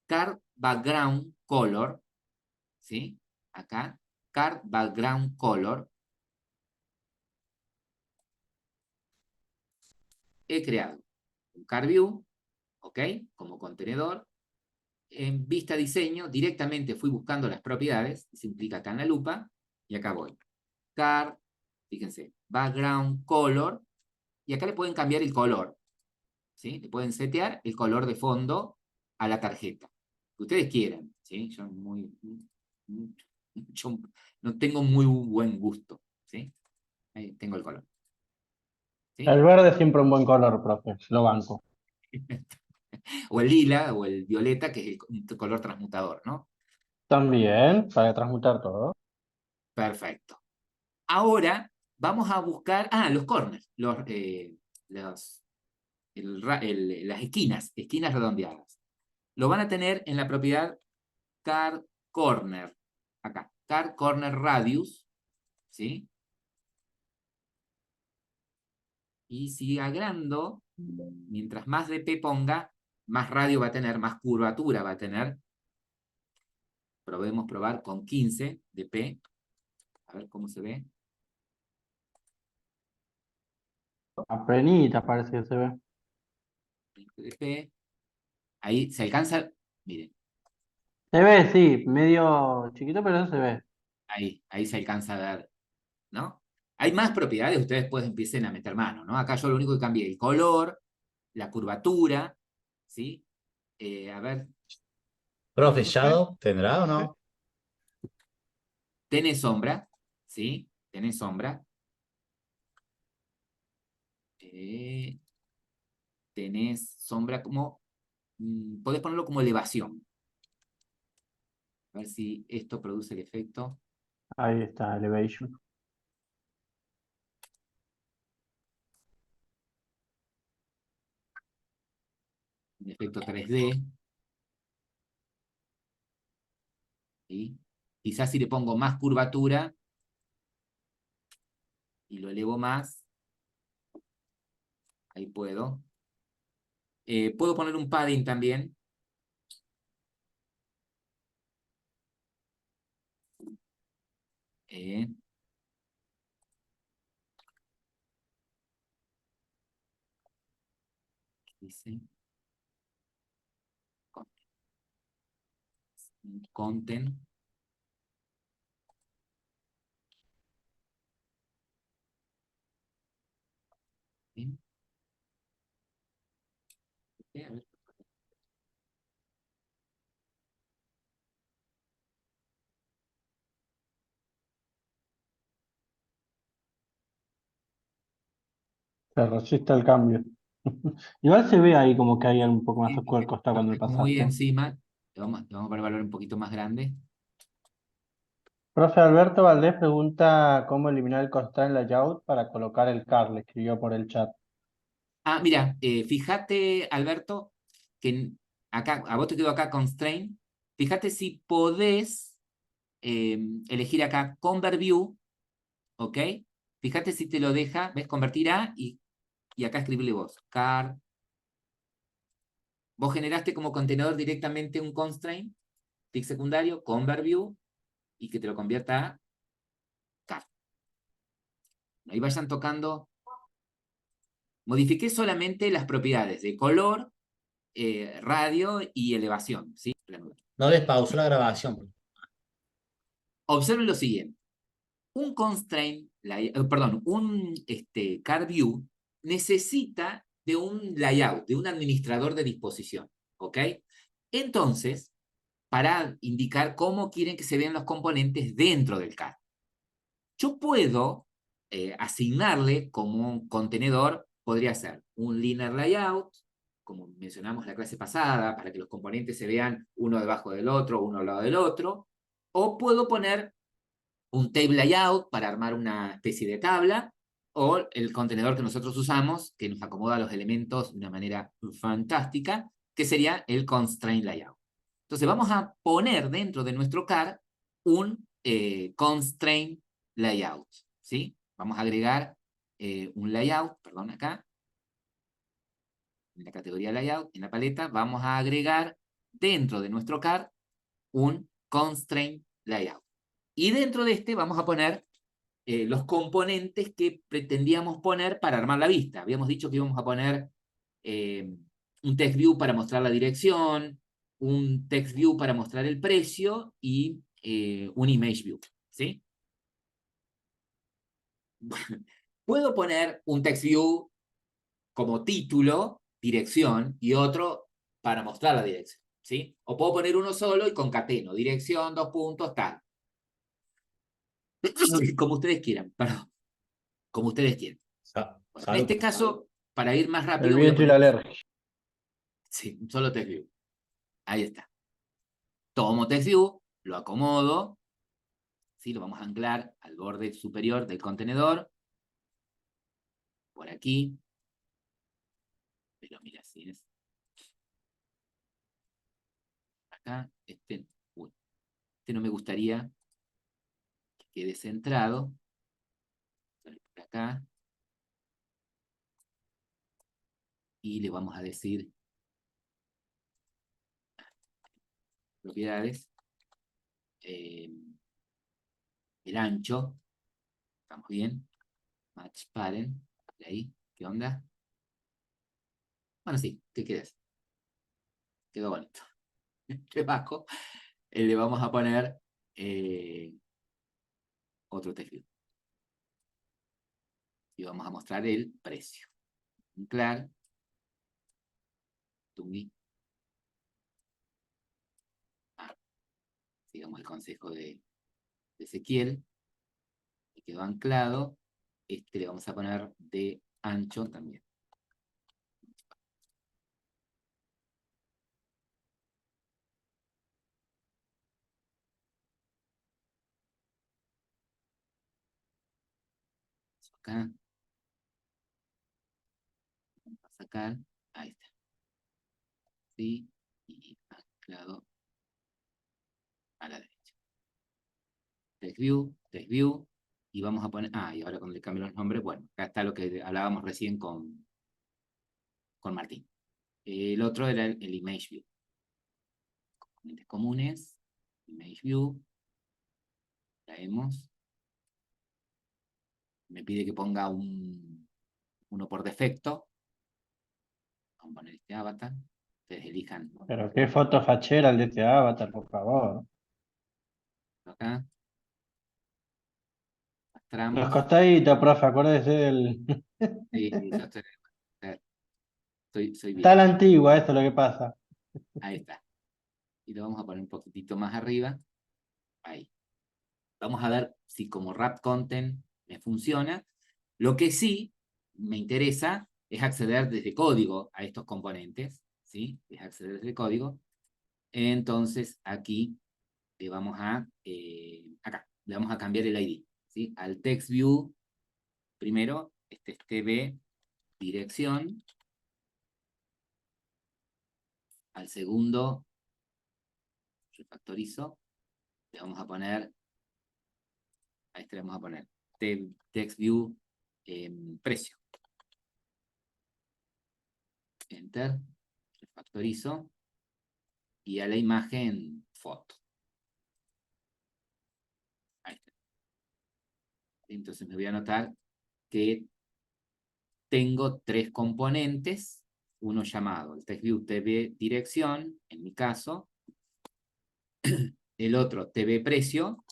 Card Background Color, ¿sí? Acá, Card Background Color. He creado un Card View, ¿ok? Como contenedor. En vista diseño, directamente fui buscando las propiedades, se implica acá en la lupa, y acá voy. Card, fíjense, Background Color, y acá le pueden cambiar el color, ¿sí? Le pueden setear el color de fondo a la tarjeta, que ustedes quieran, ¿sí? Yo no tengo muy buen gusto, ¿sí? Ahí tengo el color. ¿Sí? El verde es siempre un buen color, profe. Lo banco. O el lila o el violeta, que es un color transmutador, ¿no? También, para transmutar todo. Perfecto. Ahora vamos a buscar, los corners, las esquinas redondeadas. Lo van a tener en la propiedad Card Corner, acá, Card Corner Radius, ¿sí? Y si agrando, mientras más dp ponga, más radio va a tener, más curvatura va a tener. Probemos probar con 15 dp, a ver cómo se ve. Apenas parece que se ve. dp. Ahí se alcanza, miren, Se ve, sí, medio chiquito, pero se ve. ahí se alcanza a ver, ¿no? Hay más propiedades, ustedes después empiecen a meter mano, ¿no? Acá yo lo único que cambié, el color, la curvatura, ¿sí? A ver, Profe, Shadow, ¿tendrá o no? tenés sombra, ¿sí? Tenés sombra. Tenés sombra como, podés ponerlo como elevación. A ver si esto produce el efecto. Ahí está, Elevation. Un efecto 3D. ¿Sí? Quizás si le pongo más curvatura y lo elevo más, ahí puedo. Puedo poner un padding también. Dice content. ¿Sí? A ver. Se resiste al cambio. Igual se ve ahí como que hay un poco más oscuro al costado cuando le Está muy pasaste. encima. Le vamos a poner valor un poquito más grande. Profe Alberto Valdés pregunta cómo eliminar el constraint layout para colocar el car, le escribió por el chat. Mira, fíjate, Alberto, que acá, a vos te quedó acá constraint. Fíjate si podés elegir acá Convert View, ¿ok? Fíjate si te lo deja, ¿ves? Convertir a y acá escribirle vos. Car. Vos generaste como contenedor directamente un constraint, tick secundario, Convert View, y que te lo convierta a car. Ahí vayan tocando. Modifiqué solamente las propiedades de color, radio y elevación, ¿sí? No les pausó la grabación. Observen lo siguiente. Un constraint, perdón, un card view necesita de un layout, de un administrador de disposición, ¿ok? Entonces, para indicar cómo quieren que se vean los componentes dentro del card. Yo puedo asignarle como un contenedor, podría ser un linear layout, como mencionamos la clase pasada, para que los componentes se vean uno debajo del otro, uno al lado del otro, o puedo poner un table layout para armar una especie de tabla, o el contenedor que nosotros usamos, que nos acomoda los elementos de una manera fantástica, que sería el constraint layout. Entonces vamos a poner dentro de nuestro car un constraint layout, ¿sí? Vamos a agregar un layout, perdón, acá, en la categoría layout, en la paleta, vamos a agregar dentro de nuestro car un constraint layout. Y dentro de este vamos a poner los componentes que pretendíamos poner para armar la vista. Habíamos dicho que íbamos a poner un text view para mostrar la dirección, un text view para mostrar el precio y un image view, ¿sí? Puedo poner un text view como título, dirección, y otro para mostrar la dirección, ¿sí? O puedo poner uno solo y concateno, dirección, 2 puntos, tal. Como ustedes quieran, perdón. Como ustedes quieran. Bueno, en Salud. este caso, para ir más El rápido, voy a viento y la poner alergia. sí, un solo text view. Ahí está. Tomo text view, lo acomodo, ¿sí? Lo vamos a anclar al borde superior del contenedor. Por aquí. Pero mira, si es acá, este no me gustaría que quede centrado. Por acá. Y le vamos a decir propiedades. El ancho. ¿Estamos bien? Match parent. De ahí. ¿Qué onda? Bueno, sí, ¿qué quieres? Quedó bonito. Debajo le vamos a poner otro text view. Y vamos a mostrar el precio. Anclar. Tungi. Sigamos el consejo de Ezequiel. Y quedó anclado. Este le vamos a poner de ancho también. Acá. Vamos a sacar. Ahí está. Sí. Y anclado a la derecha. Text view. Y vamos a poner. Y ahora cuando le cambio los nombres, bueno, acá está lo que hablábamos recién con Martín. El otro era el image view. Componentes comunes. Image view. Traemos. Me pide que ponga uno por defecto. Vamos a poner este avatar. Ustedes elijan. Pero qué foto fachera el de este avatar, por favor. Acá. Los Mostramos. costaditos, profe, acuérdese del. Sí, yo soy Está a bien. la antigua, eso es lo que pasa. Ahí está. Y lo vamos a poner un poquitito más arriba. Ahí. Vamos a ver si como wrap content me funciona. Lo que sí me interesa es acceder desde código a estos componentes, ¿sí? Es acceder desde código. Entonces, aquí le vamos a, acá, le vamos a cambiar el ID, ¿sí? Al text view, primero, este es tb dirección. Al segundo, refactorizo, le vamos a poner, a este le vamos a poner text view precio. Enter, refactorizo, y a la imagen foto. Ahí está. Entonces me voy a anotar que tengo 3 componentes, uno llamado el TextView TV dirección, en mi caso, el otro TV precio,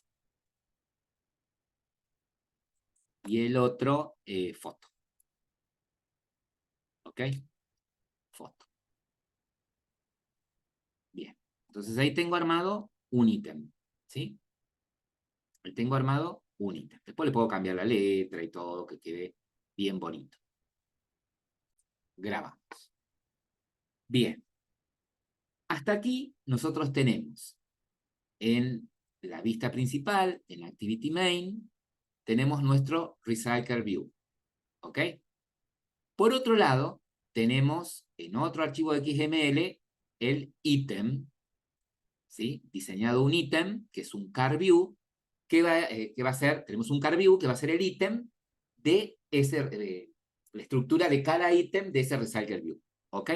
y el otro foto. ¿Ok? Foto. Bien. Entonces ahí tengo armado un ítem. ¿Sí? Ahí tengo armado un ítem. Después le puedo cambiar la letra y todo, que quede bien bonito. Grabamos. Bien. Hasta aquí nosotros tenemos en la vista principal, en Activity Main, tenemos nuestro Recycle View. ¿Ok? Por otro lado, tenemos en otro archivo de XML el ítem ¿sí? Diseñado un ítem, que es un car view, que va a ser, tenemos un car view que va a ser el ítem de la estructura de cada ítem de ese recycle view, ¿ok?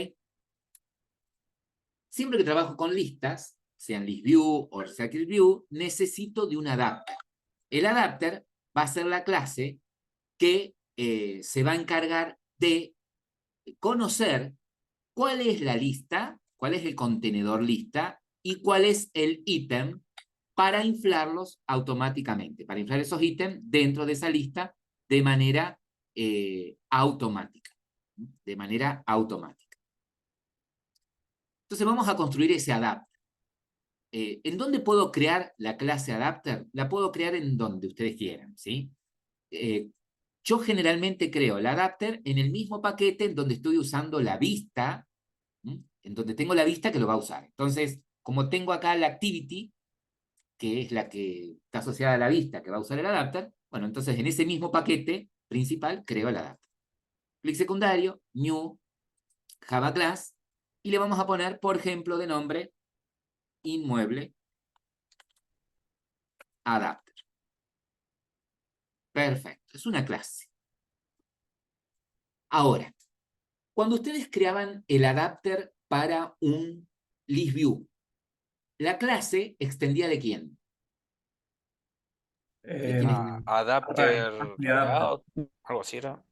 Siempre que trabajo con listas, sean list view o recycle view, necesito de un adapter. El adapter va a ser la clase que se va a encargar de conocer cuál es la lista, cuál es el contenedor lista y cuál es el ítem para inflarlos automáticamente, para inflar esos ítems dentro de esa lista de manera automática. De manera automática. Entonces vamos a construir ese adapter. ¿En dónde puedo crear la clase adapter? La puedo crear en donde ustedes quieran, ¿sí? Yo generalmente creo el adapter en el mismo paquete en donde estoy usando la vista, ¿sí? En donde tengo la vista que lo va a usar. Entonces, como tengo acá la activity, que es la que está asociada a la vista que va a usar el adapter, bueno, entonces en ese mismo paquete principal creo el adapter. Clic secundario, new, Java class, y le vamos a poner, por ejemplo, de nombre inmueble adapter. Perfecto, es una clase. Ahora, cuando ustedes creaban el adapter para un list view, ¿la clase extendía de quién? ¿De quién es? Adapter Array, adapter. layout, algo así era.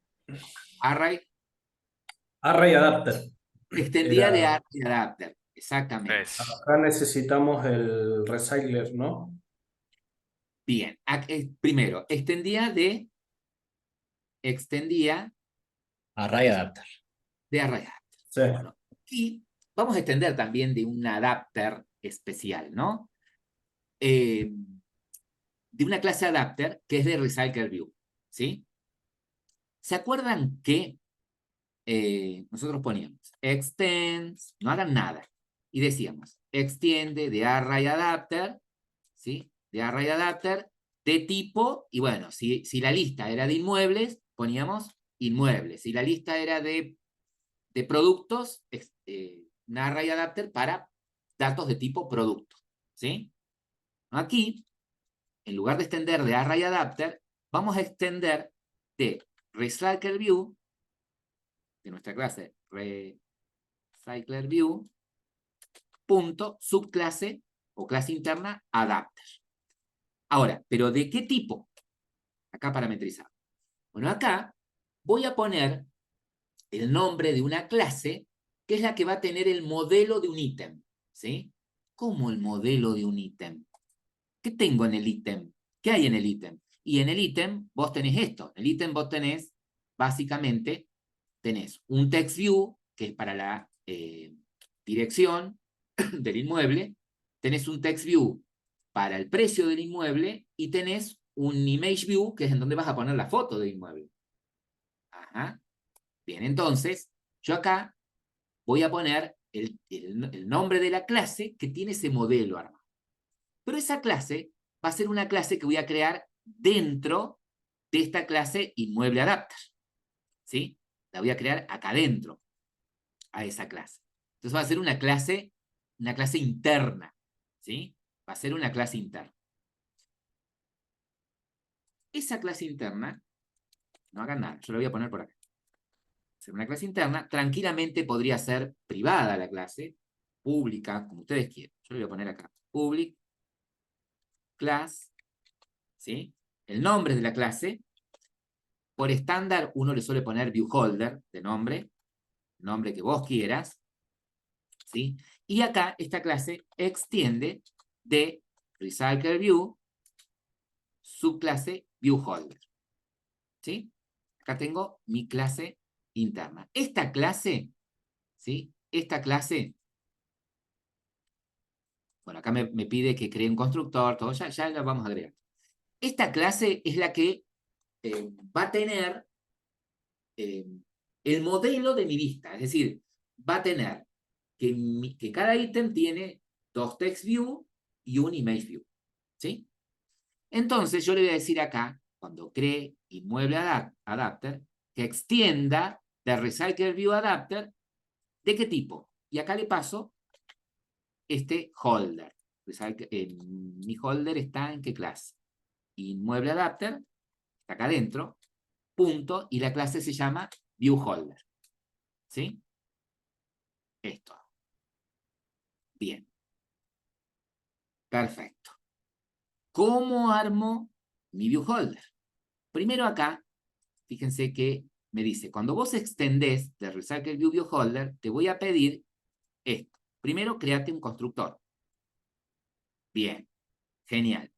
Array Array adapter. extendía de Era, array adapter, exactamente. Es. acá necesitamos el recycler, ¿no? Bien, primero, extendía Array adapter. de array adapter. Sí. Bueno, y vamos a extender también de un adapter especial, ¿no? De una clase adapter que es de recycle view, ¿sí? ¿Se acuerdan que nosotros poníamos extends, no hagan nada, y decíamos extiende de array adapter, ¿sí? De array adapter de tipo, y bueno, si la lista era de inmuebles, poníamos inmuebles. Si la lista era de productos, un array adapter para datos de tipo producto, ¿sí? Aquí, en lugar de extender de array adapter, vamos a extender de recycle view, de nuestra clase recycler view, punto subclase o clase interna adapter. Ahora, ¿pero de qué tipo? Acá parametrizado. Bueno, acá voy a poner el nombre de una clase que es la que va a tener el modelo de un ítem, ¿sí? ¿Cómo el modelo de un ítem? ¿Qué tengo en el ítem? ¿Qué hay en el ítem? Y en el ítem vos tenés esto. En el ítem vos tenés, básicamente, tenés un text view, que es para la dirección del inmueble, tenés un text view para el precio del inmueble y tenés un image view, que es en donde vas a poner la foto del inmueble. Ajá. Bien, entonces, yo acá voy a poner el nombre de la clase que tiene ese modelo armado. Pero esa clase va a ser una clase que voy a crear dentro de esta clase inmueble adapter, ¿sí? La voy a crear acá adentro, a esa clase. Entonces va a ser una clase interna, ¿sí? Va a ser una clase interna. Esa clase interna, no hagan nada, yo la voy a poner por acá. Ser una clase interna, tranquilamente podría ser privada la clase, pública, como ustedes quieran. Yo le voy a poner acá, public, class, ¿sí? El nombre de la clase, por estándar uno le suele poner viewholder de nombre que vos quieras, ¿sí? Y acá esta clase extiende de recycle view, subclase viewholder, ¿sí? Acá tengo mi clase interna. Esta clase, ¿sí? Esta clase, bueno, acá me pide que cree un constructor, todo, ya lo vamos a agregar. Esta clase es la que va a tener el modelo de mi vista, es decir, va a tener que cada ítem tiene 2 text view y un image view, ¿sí? Entonces yo le voy a decir acá, cuando cree inmueble adapter, que extienda de recycle view adapter, ¿de qué tipo? Y acá le paso este holder. mi holder está en qué clase. Inmueble adapter, está acá adentro, punto, y la clase se llama viewHolder. ¿Sí? Esto. Bien. Perfecto. ¿Cómo armo mi viewHolder? Primero acá, fíjense que me dice, cuando vos extendés de RecycleView viewHolder, te voy a pedir esto. Primero, créate un constructor. Bien. Genial.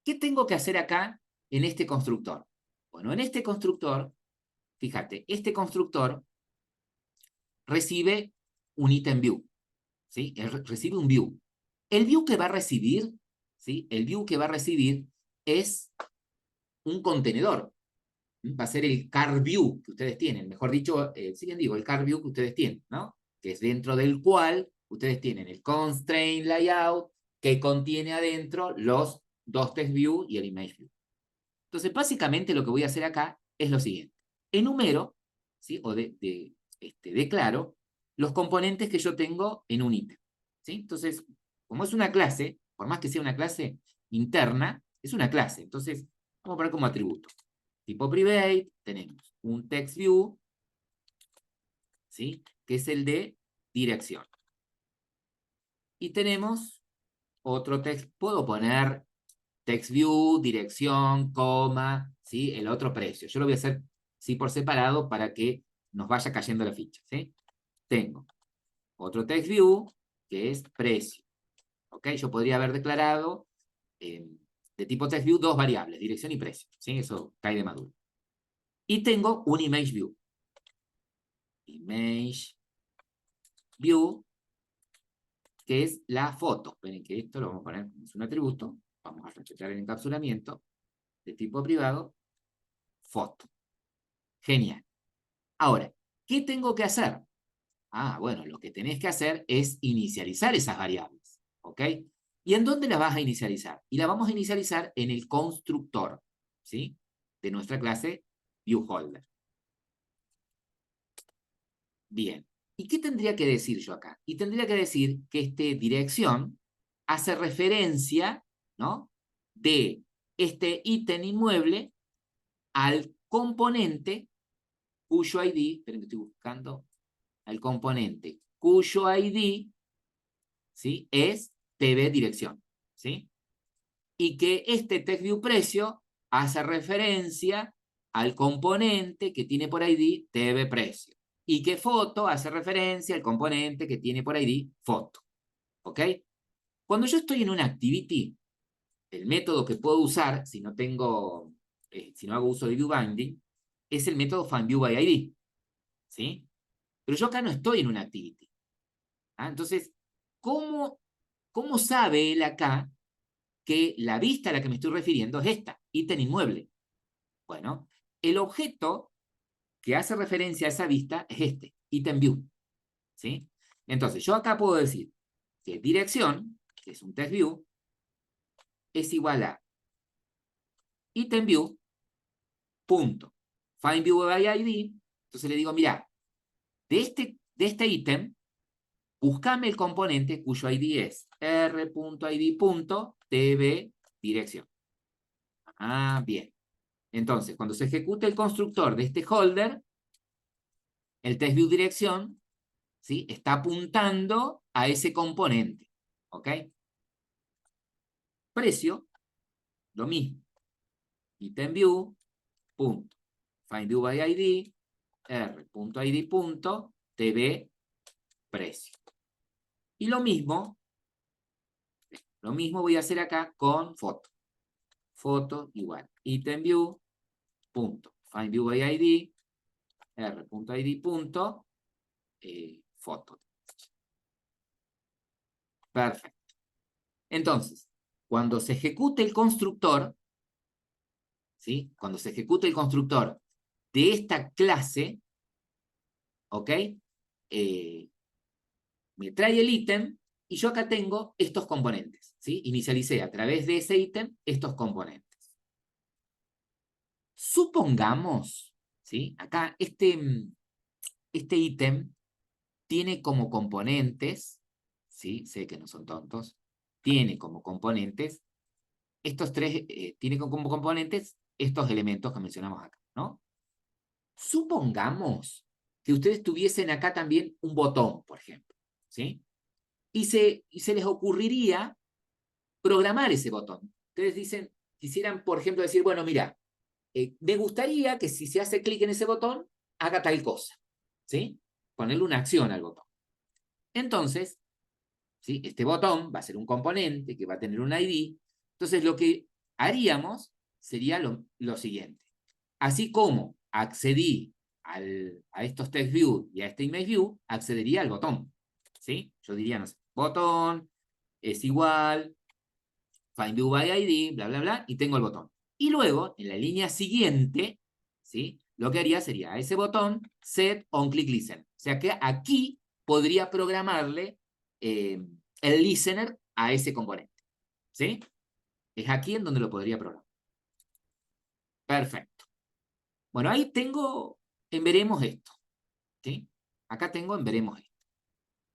¿Qué tengo que hacer acá en este constructor? Bueno, en este constructor, fíjate, este constructor recibe un item view, ¿sí? Recibe un view. El view que va a recibir, ¿sí? El view que va a recibir es un contenedor. Va a ser el car view que ustedes tienen. Mejor dicho, si bien digo, el car view que ustedes tienen, ¿no? Que es dentro del cual ustedes tienen el constraint layout que contiene adentro los dos text view y el image view. Entonces, básicamente lo que voy a hacer acá es lo siguiente. Enumero, ¿sí? O declaro los componentes que yo tengo en un ítem. ¿Sí? Entonces, como es una clase, por más que sea una clase interna, es una clase. Entonces, vamos a poner como atributo. Tipo private, tenemos un text view, ¿sí? Que es el de dirección. Y tenemos otro text, puedo poner text view, dirección, coma, ¿sí? El otro precio. Yo lo voy a hacer, ¿sí? Por separado para que nos vaya cayendo la ficha, ¿sí? Tengo otro text view que es precio. ¿Ok? Yo podría haber declarado de tipo text view dos variables, dirección y precio, ¿sí? Eso cae de maduro. Y tengo un image view. Image view, que es la foto. Esperen que esto lo vamos a poner como es un atributo. Vamos a respetar el encapsulamiento de tipo privado, foto. Genial. Ahora, ¿qué tengo que hacer? Ah, bueno, lo que tenés que hacer es inicializar esas variables. ¿Ok? ¿Y en dónde las vas a inicializar? Y la vamos a inicializar en el constructor, ¿sí? De nuestra clase viewHolder. Bien. ¿Y qué tendría que decir yo acá? Y tendría que decir que dirección hace referencia, ¿no? De este ítem inmueble al componente cuyo ID, esperen que estoy buscando, al componente cuyo ID, ¿sí? Es TV dirección, ¿sí? Y que este TextView precio hace referencia al componente que tiene por ID TV precio. Y que foto hace referencia al componente que tiene por ID foto. ¿Ok? Cuando yo estoy en una activity, el método que puedo usar, si no tengo, si no hago uso de viewBinding, es el método findViewById. ¿Sí? Pero yo acá no estoy en una activity. ¿Ah? Entonces, ¿cómo sabe él acá que la vista a la que me estoy refiriendo es esta, ítem inmueble? Bueno, el objeto que hace referencia a esa vista es este, ítem view. ¿Sí? Entonces, yo acá puedo decir que dirección, que es un text view, es igual a ítem view, punto, findViewById. Entonces le digo, mira, de este ítem, búscame el componente cuyo ID es r.id.tv dirección. Ah, bien. Entonces, cuando se ejecute el constructor de este holder, el textView dirección, ¿sí? Está apuntando a ese componente. ¿Ok? Precio, lo mismo. ItemView, punto. FindViewById, r.id.tv precio. Y lo mismo voy a hacer acá con foto. Foto igual. ItemView, punto. FindViewById, r.id. Foto. Perfecto. Entonces, cuando se ejecute el constructor, ¿sí? Cuando se ejecute el constructor de esta clase, ¿ok? Me trae el ítem y yo acá tengo estos componentes, ¿sí? Inicialicé a través de ese ítem estos componentes. Supongamos, ¿sí? Acá este ítem tiene como componentes, ¿sí? Sé que no son tontos, tiene como componentes tiene como componentes estos elementos que mencionamos acá, ¿no? Supongamos que ustedes tuviesen acá también un botón, por ejemplo, ¿sí? Y se les ocurriría programar ese botón. Ustedes quisieran, por ejemplo, decir, bueno, mira, me gustaría que si se hace clic en ese botón, haga tal cosa, ¿sí? Ponerle una acción al botón. Entonces, ¿sí? Este botón va a ser un componente que va a tener un ID. Entonces, lo que haríamos sería lo siguiente. Así como accedí a estos text view y a este image view, accedería al botón, ¿sí? Yo diría, no sé, botón es igual, find view by ID, bla, bla, bla, y tengo el botón. Y luego, en la línea siguiente, ¿sí? Lo que haría sería a ese botón set on click listen. O sea que aquí podría programarle el listener a ese componente, ¿sí? Es aquí en donde lo podría programar. Perfecto. Bueno, ahí tengo en veremos esto, ¿sí? Acá tengo en veremos esto.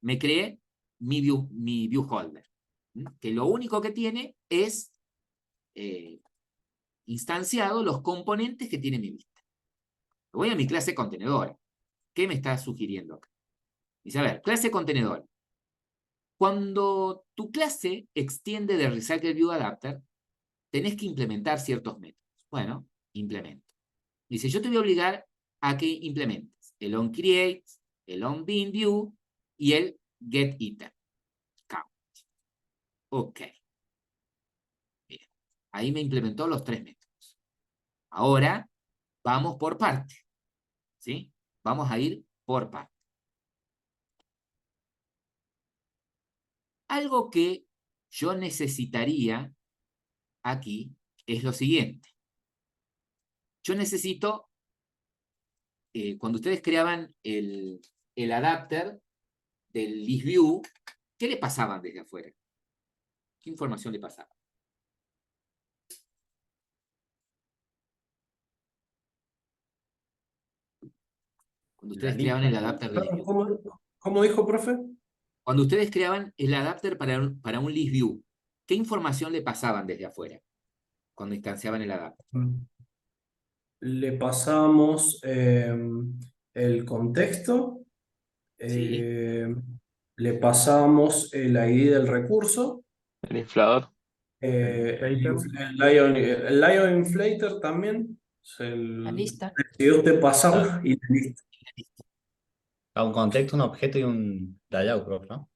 Me creé mi view holder, ¿sí? Que lo único que tiene es instanciado los componentes que tiene mi vista. Voy a mi clase contenedor. ¿Qué me está sugiriendo acá? Dice, a ver, clase contenedor. Cuando tu clase extiende de RecycleViewAdapter, tenés que implementar ciertos métodos. Bueno, implemento. Dice, yo te voy a obligar a que implementes el onCreate, el onBinView y el getItem. Count. Ok. Bien. Ahí me implementó los 3 métodos. Ahora, vamos por parte. ¿Sí? Vamos a ir por parte. Algo que yo necesitaría aquí es lo siguiente. Yo necesito, cuando ustedes creaban el adapter del ListView, ¿qué le pasaban desde afuera? ¿Qué información le pasaba? Cuando ustedes creaban el adapter de ListView. ¿Cómo dijo, profe? Cuando ustedes creaban el adapter para un ListView, ¿qué información le pasaban desde afuera? Cuando instanciaban el adapter. Le pasamos el contexto, ¿Sí? le pasamos el ID del recurso, El inflador. el Lion Inflator también, es La lista. decidió usted pasarlo Claro. y listo. A un contexto, un objeto y un layout, creo, ¿no?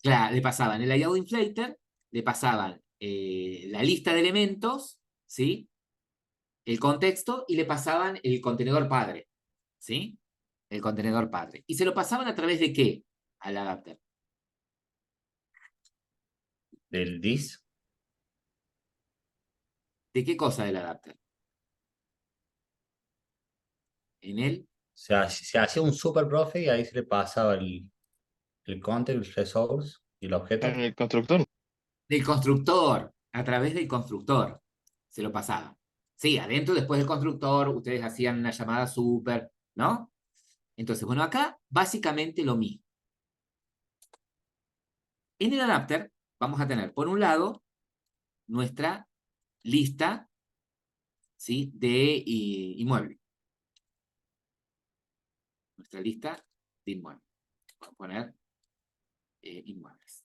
Claro, le pasaban el layout inflator, le pasaban la lista de elementos, ¿sí? El contexto y le pasaban el contenedor padre, ¿sí? El contenedor padre. ¿Y se lo pasaban a través de qué? Al adapter. Del dis. ¿De qué cosa del adapter? En él. Se hacía un super profe y ahí se le pasaba el content, el resource y el objeto. En el constructor. Del constructor, a través del constructor. Se lo pasaban. Sí, adentro, después del constructor, ustedes hacían una llamada super, ¿no? Entonces, bueno, acá básicamente lo mismo. En el adapter vamos a tener, por un lado, nuestra lista, ¿sí? de inmuebles. Nuestra lista de inmuebles. Vamos a poner inmuebles.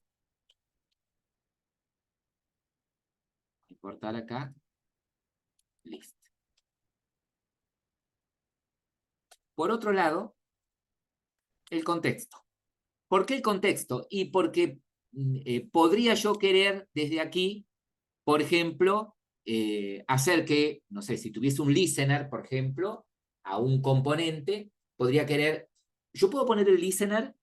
Importar acá, list. Por otro lado, el contexto. ¿Por qué el contexto? Y porque podría yo querer desde aquí, por ejemplo, hacer que, no sé, si tuviese un listener, por ejemplo, a un componente, podría querer, yo puedo poner el listener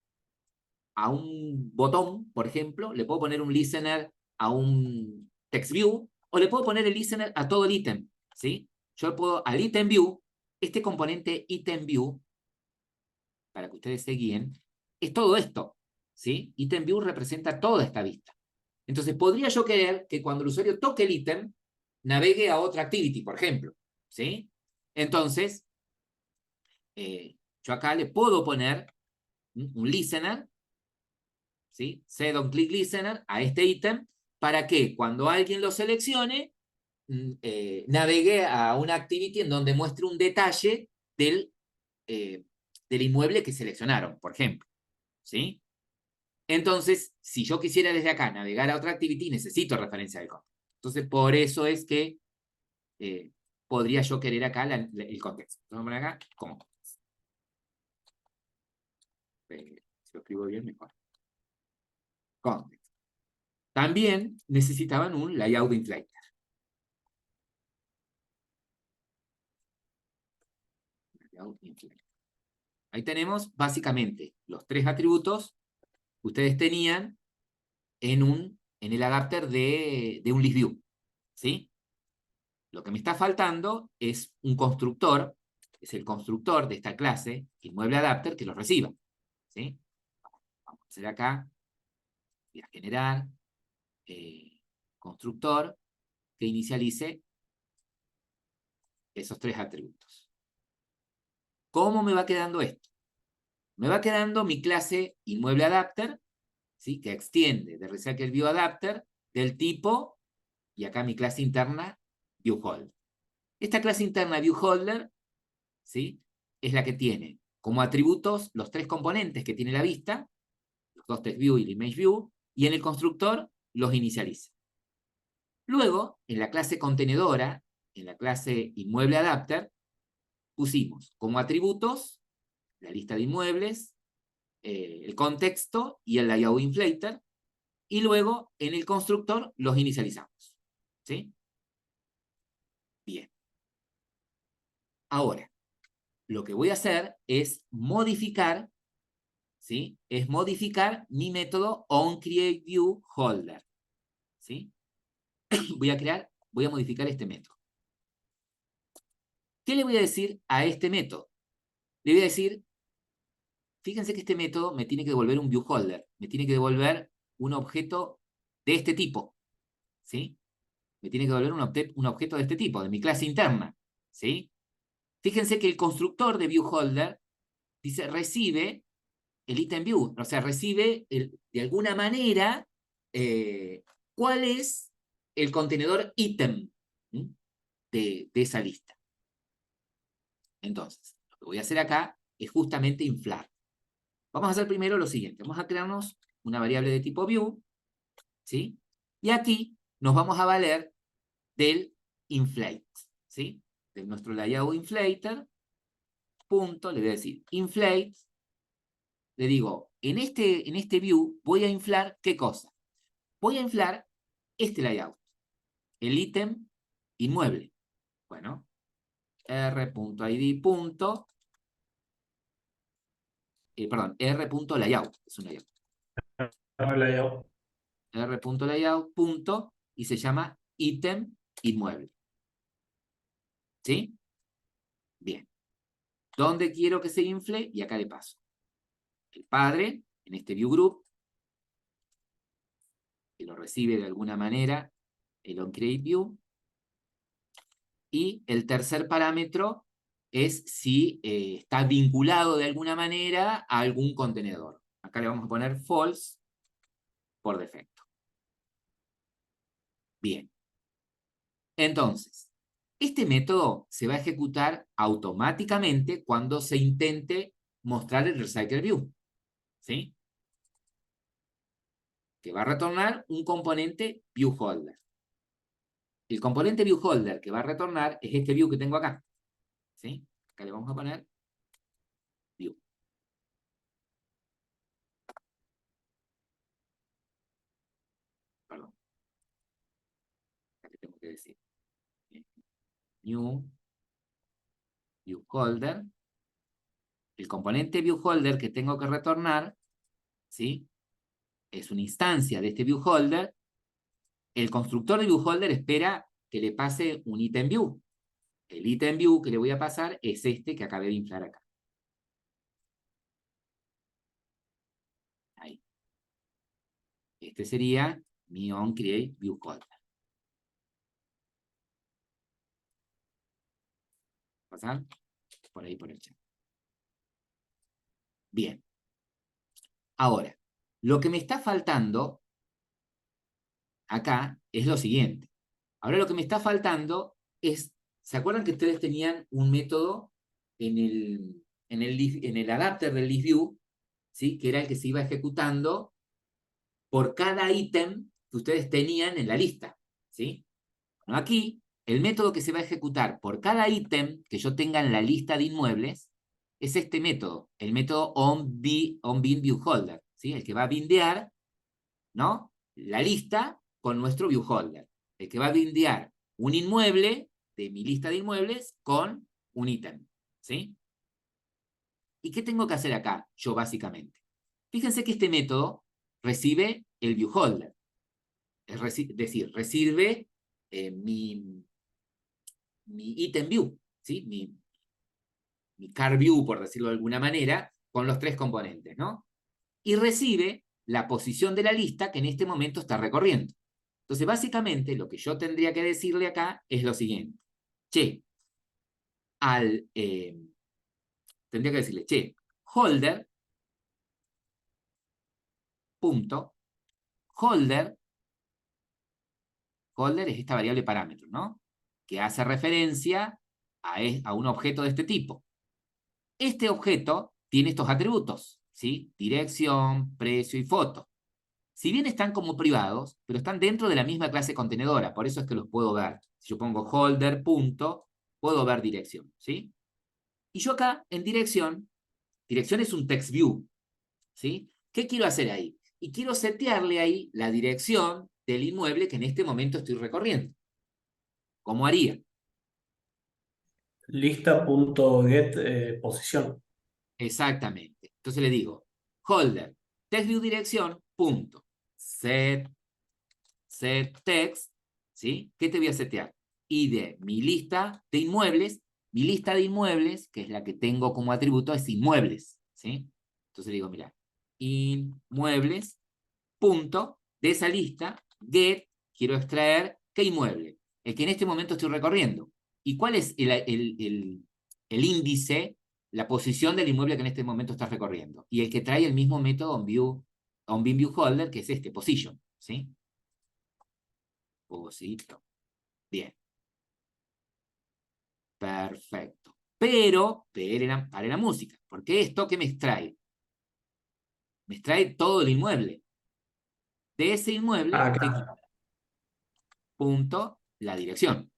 a un botón, por ejemplo, le puedo poner un listener a un text view, o le puedo poner el listener a todo el ítem, ¿sí? Yo puedo al item view, este componente item view, para que ustedes se guíen, es todo esto, ¿sí? Item view representa toda esta vista. Entonces, podría yo querer que cuando el usuario toque el ítem, navegue a otra activity, por ejemplo, ¿sí? Entonces, yo acá le puedo poner un listener, ¿sí? Set on click listener a este ítem para que cuando alguien lo seleccione, navegue a una activity en donde muestre un detalle del inmueble que seleccionaron, por ejemplo, ¿sí? Entonces, si yo quisiera desde acá navegar a otra activity, necesito referencia del contexto. Entonces, por eso es que podría yo querer acá el contexto. Vamos a poner acá como si lo escribo bien, mejor. Context. También necesitaban un layout inflator. Ahí tenemos básicamente los 3 atributos que ustedes tenían en el adapter de un list view, ¿sí? Lo que me está faltando es un constructor, es el constructor de esta clase, inmueble adapter, que lo reciba, ¿sí? Vamos a hacer acá, voy a generar constructor que inicialice esos 3 atributos. ¿Cómo me va quedando esto? Me va quedando mi clase inmueble adapter, ¿sí? Que extiende de Recycle View Adapter del tipo, y acá mi clase interna, ViewHolder. Esta clase interna ViewHolder, ¿sí? Es la que tiene como atributos los 3 componentes que tiene la vista, los 2 text view y el image view, y en el constructor los inicializa. Luego, en la clase contenedora, en la clase inmueble adapter, pusimos como atributos la lista de inmuebles, el contexto y el layout inflator, y luego en el constructor los inicializamos. ¿Sí? Bien. Ahora, lo que voy a hacer es modificar, ¿sí? Es modificar mi método onCreateViewHolder. ¿Sí? Voy a modificar este método. ¿Qué le voy a decir a este método? Le voy a decir, fíjense que este método me tiene que devolver un viewholder, me tiene que devolver un objeto de este tipo, ¿sí? Me tiene que devolver un objeto de este tipo, de mi clase interna, ¿sí? Fíjense que el constructor de viewholder dice, recibe el item view, o sea, recibe de alguna manera cuál es el contenedor ítem de esa lista. Entonces, lo que voy a hacer acá es justamente inflar. Vamos a hacer primero lo siguiente. Vamos a crearnos una variable de tipo view, ¿sí? Y aquí nos vamos a valer del inflate, ¿sí? De nuestro layout inflator, punto, le voy a decir inflate, le digo, en este view voy a inflar, ¿qué cosa? Voy a inflar este layout, el ítem inmueble. Bueno, r.id. Perdón, r.layout, es un layout. r.layout, punto, y se llama ítem inmueble. ¿Sí? Bien. ¿Dónde quiero que se infle? Y acá le paso. El padre, en este view group, que lo recibe de alguna manera el onCreateView. Y el tercer parámetro es si está vinculado de alguna manera a algún contenedor. Acá le vamos a poner false por defecto. Bien. Entonces, este método se va a ejecutar automáticamente cuando se intente mostrar el Recycle View. ¿Sí? Que va a retornar un componente ViewHolder. El componente ViewHolder que va a retornar es este view que tengo acá. ¿Sí? Acá le vamos a poner view. Perdón. Acá le tengo que decir. New ViewHolder. El componente ViewHolder que tengo que retornar, ¿sí? Es una instancia de este ViewHolder. El constructor de ViewHolder espera que le pase un item view. El item view que le voy a pasar es este que acabé de inflar acá. Ahí. Este sería mi onCreateViewHolder. ¿Pasar? Por ahí por el chat. Bien. Ahora, Lo que me está faltando acá es lo siguiente. Ahora lo que me está faltando es, ¿se acuerdan que ustedes tenían un método en el adapter del ListView, ¿sí? Que era el que se iba ejecutando por cada ítem que ustedes tenían en la lista, ¿sí? Bueno, aquí, el método que se va a ejecutar por cada ítem que yo tenga en la lista de inmuebles es este método, el método onBinViewHolder, ¿sí? El que va a bindear, ¿no? La lista con nuestro viewholder, el que va a bindear un inmueble de mi lista de inmuebles con un ítem, ¿sí? ¿Y qué tengo que hacer acá, yo básicamente? Fíjense que este método recibe el viewholder, es decir, recibe mi item view, ¿sí? Mi car view, por decirlo de alguna manera, con los 3 componentes, ¿no? Y recibe la posición de la lista que en este momento está recorriendo. Entonces, básicamente, lo que yo tendría que decirle acá es lo siguiente. Che, tendría que decirle, che, holder, punto, holder es esta variable parámetro, ¿no? Que hace referencia a un objeto de este tipo. Este objeto tiene estos atributos, ¿sí? Dirección, precio y foto. Si bien están como privados, pero están dentro de la misma clase contenedora, por eso es que los puedo ver. Si yo pongo holder, punto, puedo ver dirección, ¿sí? Y yo acá, en dirección es un text view, ¿sí? ¿Qué quiero hacer ahí? Y quiero setearle ahí la dirección del inmueble que en este momento estoy recorriendo. ¿Cómo haría? Lista.get posición. Exactamente. Entonces le digo, holder, text view dirección, punto, set text, ¿sí? ¿Qué te voy a setear? Y de mi lista de inmuebles, que es la que tengo como atributo, es inmuebles, ¿sí? Entonces le digo, mira, inmuebles, punto, de esa lista, get, quiero extraer, ¿qué inmueble? El que en este momento estoy recorriendo. ¿Y cuál es el índice, la posición del inmueble que en este momento estás recorriendo? Y el que trae el mismo método onBinViewHolder, que es este, position, ¿sí? Posito. Bien. Perfecto. Pero, pare la música, porque esto ¿qué me extrae? Me extrae todo el inmueble. De ese inmueble, ¿qué Acá. quiero? Punto, la dirección.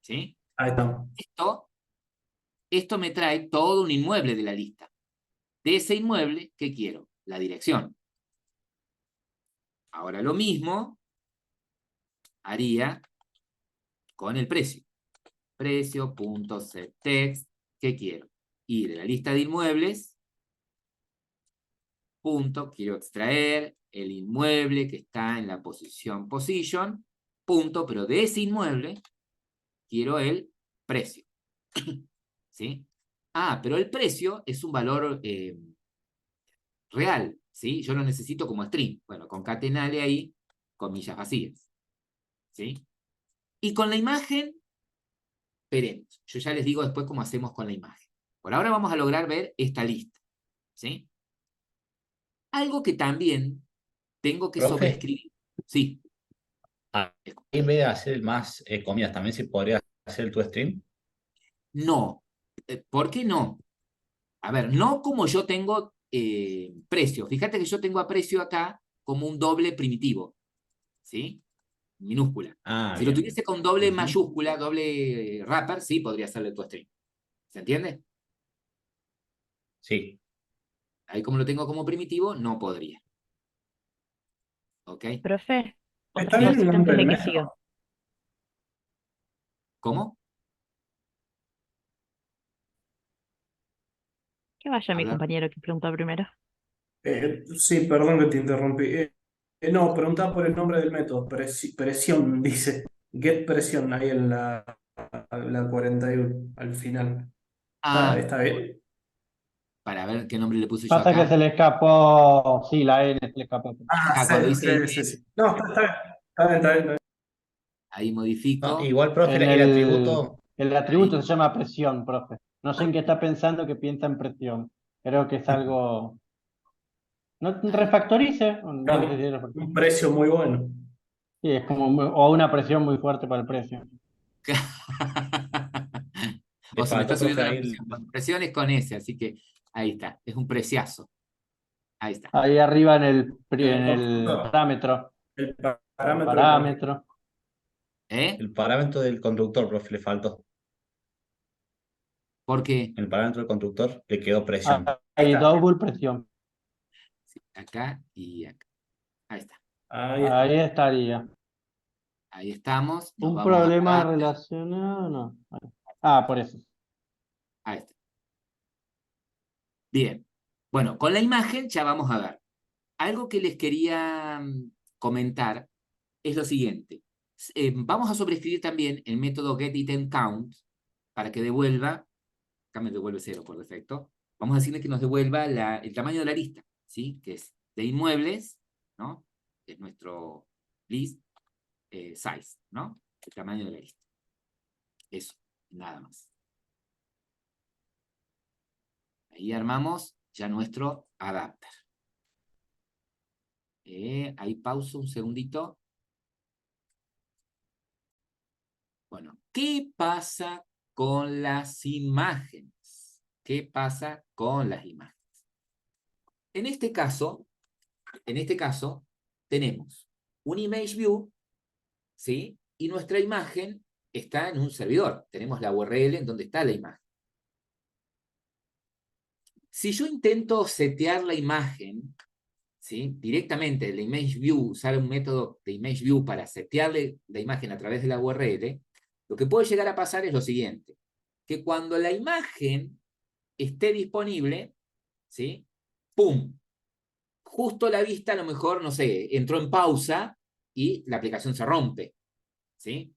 ¿Sí? Ahí está. Esto me trae todo un inmueble de la lista. De ese inmueble, ¿qué quiero? La dirección. Ahora lo mismo haría con el precio. Precio.setText, ¿qué quiero? Ir de la lista de inmuebles, punto, quiero extraer el inmueble que está en la posición position, punto, pero de ese inmueble quiero el precio. ¿Sí? Ah, pero el precio es un valor real, ¿sí? Yo lo necesito como string. Bueno, concatenale ahí comillas vacías, ¿sí? Y con la imagen, veremos. Yo ya les digo después cómo hacemos con la imagen. Por ahora vamos a lograr ver esta lista, ¿sí? Algo que también tengo que Profe, sobreescribir. Sí, en vez de hacer más comidas, también se podría hacer tu stream. no. ¿Por qué no? A ver, no como yo tengo precio. Fíjate que yo tengo a precio acá como un doble primitivo, ¿sí? Minúscula. Ah, Si lo bien. tuviese con doble Ujú. mayúscula, doble wrapper, sí podría hacerle tu string. ¿Se entiende? Sí. Ahí como lo tengo como primitivo, no podría. ¿Ok? Profe, otra ¿Está bien el cosita nombre antes del de que método? siga. ¿Cómo? Que vaya A mi ver. compañero que preguntó primero. Sí, perdón que te interrumpí. No, preguntaba por el nombre del método. Presión, dice. Get presión ahí en la 41, al final. Ah, ¿Está bien? para ver qué nombre le puse yo Pasa que se acá. le escapó, sí, la N se le escapó. Ah, Acá cuando dice sí, sí, sí. No, está bien. Está bien, está bien, está bien. ahí No, modifico. igual, profe, En el atributo, el Ahí. atributo se llama presión, profe. No sé en qué está pensando que piensa en presión. Creo que es algo, No refactorice. No Claro, sé si refactorice. un precio muy bueno. Sí, es como o una presión muy fuerte para el precio. Le O se me está faltó, profe, subiendo la ahí presión. Con presiones con ese, así que ahí está. Es un preciazo. Ahí está. Ahí arriba en El el conductor, parámetro. el El parámetro del conductor. parámetro. ¿Eh? el parámetro del conductor, profe, le faltó. Porque El parámetro del conductor le quedó presión. Ahí Hay está. double presión. sí, acá y acá. Ahí está. Ahí está. Ahí estaría. Ahí estamos. Nos Un vamos a problema adaptar. relacionado, no. Ah, por eso. Ahí está. Bien. Bueno, con la imagen ya vamos a ver. Algo que les quería comentar es lo siguiente. Vamos a sobreescribir también el método getItemCount para que devuelva, acá me devuelve 0 por defecto, vamos a decirle que nos devuelva el tamaño de la lista, ¿sí? Que es de inmuebles, ¿no? Es nuestro list size, ¿no? El tamaño de la lista. Eso, nada más. Ahí armamos ya nuestro adapter. Ahí pauso un segundito. Bueno, ¿qué pasa con las imágenes? ¿Qué pasa con las imágenes? En este caso, tenemos un image view, ¿sí? Y nuestra imagen está en un servidor. Tenemos la URL en donde está la imagen. Si yo intento setear la imagen, ¿sí? Directamente de la image view, usar un método de image view para setearle la imagen a través de la URL, lo que puede llegar a pasar es lo siguiente, que cuando la imagen esté disponible, ¿sí? ¡Pum! Justo la vista a lo mejor, no sé, entró en pausa y la aplicación se rompe, ¿sí?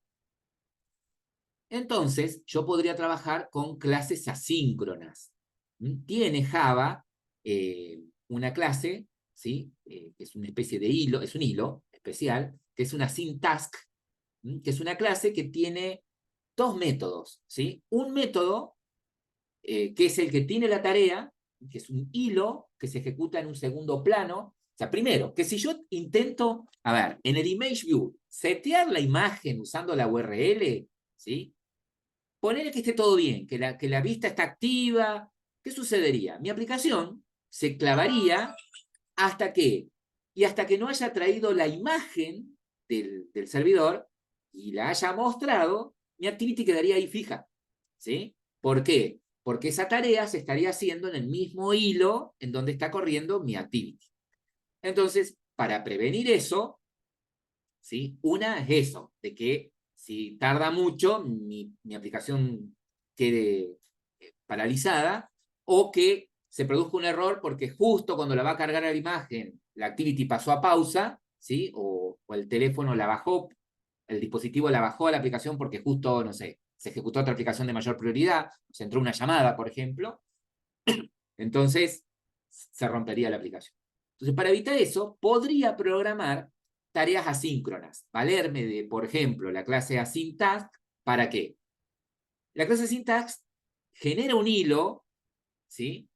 Entonces, yo podría trabajar con clases asíncronas. Tiene Java una clase, ¿sí? Que es una especie de hilo, es un hilo especial, que es una syntask, que es una clase que tiene dos métodos, ¿sí? Un método que es el que tiene la tarea, que es un hilo que se ejecuta en un segundo plano. O sea, primero, que si yo intento, a ver, en el image view, setear la imagen usando la URL, ¿sí? Poner que esté todo bien, que la vista está activa, ¿qué sucedería? Mi aplicación se clavaría hasta que, y hasta que no haya traído la imagen del servidor y la haya mostrado, mi activity quedaría ahí fija, ¿sí? ¿Por qué? Porque esa tarea se estaría haciendo en el mismo hilo en donde está corriendo mi activity. Entonces, para prevenir eso, ¿sí? Una es eso, de que si tarda mucho, mi aplicación quede paralizada, o que se produzca un error porque justo cuando la va a cargar a la imagen, la activity pasó a pausa, ¿sí? O el teléfono la bajó, el dispositivo la bajó a la aplicación porque justo, no sé, se ejecutó otra aplicación de mayor prioridad, se entró una llamada, por ejemplo, entonces se rompería la aplicación. Entonces, para evitar eso, podría programar tareas asíncronas, valerme de, por ejemplo, la clase asyntask. ¿Para qué? La clase asyntask genera un hilo, ¿sí?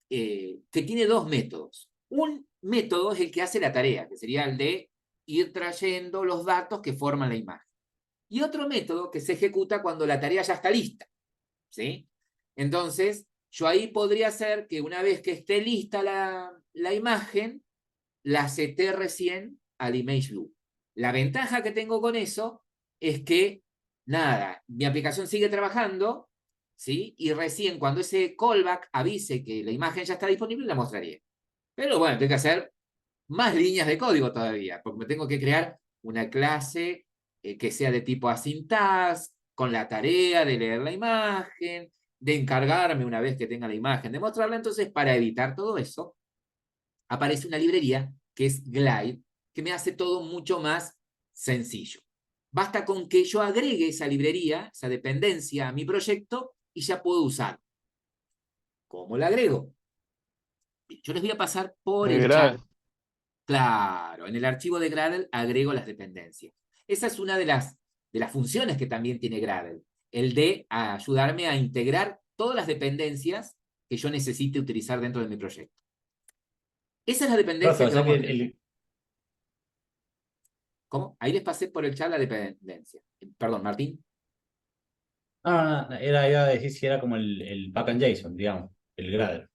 Que tiene dos métodos. Un método es el que hace la tarea, que sería el de ir trayendo los datos que forman la imagen. Y otro método que se ejecuta cuando la tarea ya está lista, ¿sí? Entonces, yo ahí podría hacer que una vez que esté lista la imagen, la seté recién al image view. La ventaja que tengo con eso es que, nada, mi aplicación sigue trabajando, ¿sí? Y recién cuando ese callback avise que la imagen ya está disponible, la mostraría. Pero bueno, tengo que hacer más líneas de código todavía, porque me tengo que crear una clase que sea de tipo asyntax, con la tarea de leer la imagen, de encargarme una vez que tenga la imagen, de mostrarla. Entonces, para evitar todo eso, aparece una librería que es Glide, que me hace todo mucho más sencillo. Basta con que yo agregue esa librería, esa dependencia a mi proyecto y ya puedo usar. ¿Cómo la agrego? Yo les voy a pasar por el chat. Claro, en el archivo de Gradle agrego las dependencias. Esa es una de las funciones que también tiene Gradle, el de ayudarme a integrar todas las dependencias que yo necesite utilizar dentro de mi proyecto. Esa es la Profe, dependencia o que sea que vamos a tener. ¿Cómo? Ahí les pasé por el chat la dependencia. Perdón, Martín. iba a decir si era como el backend JSON, digamos, el Gradle, la función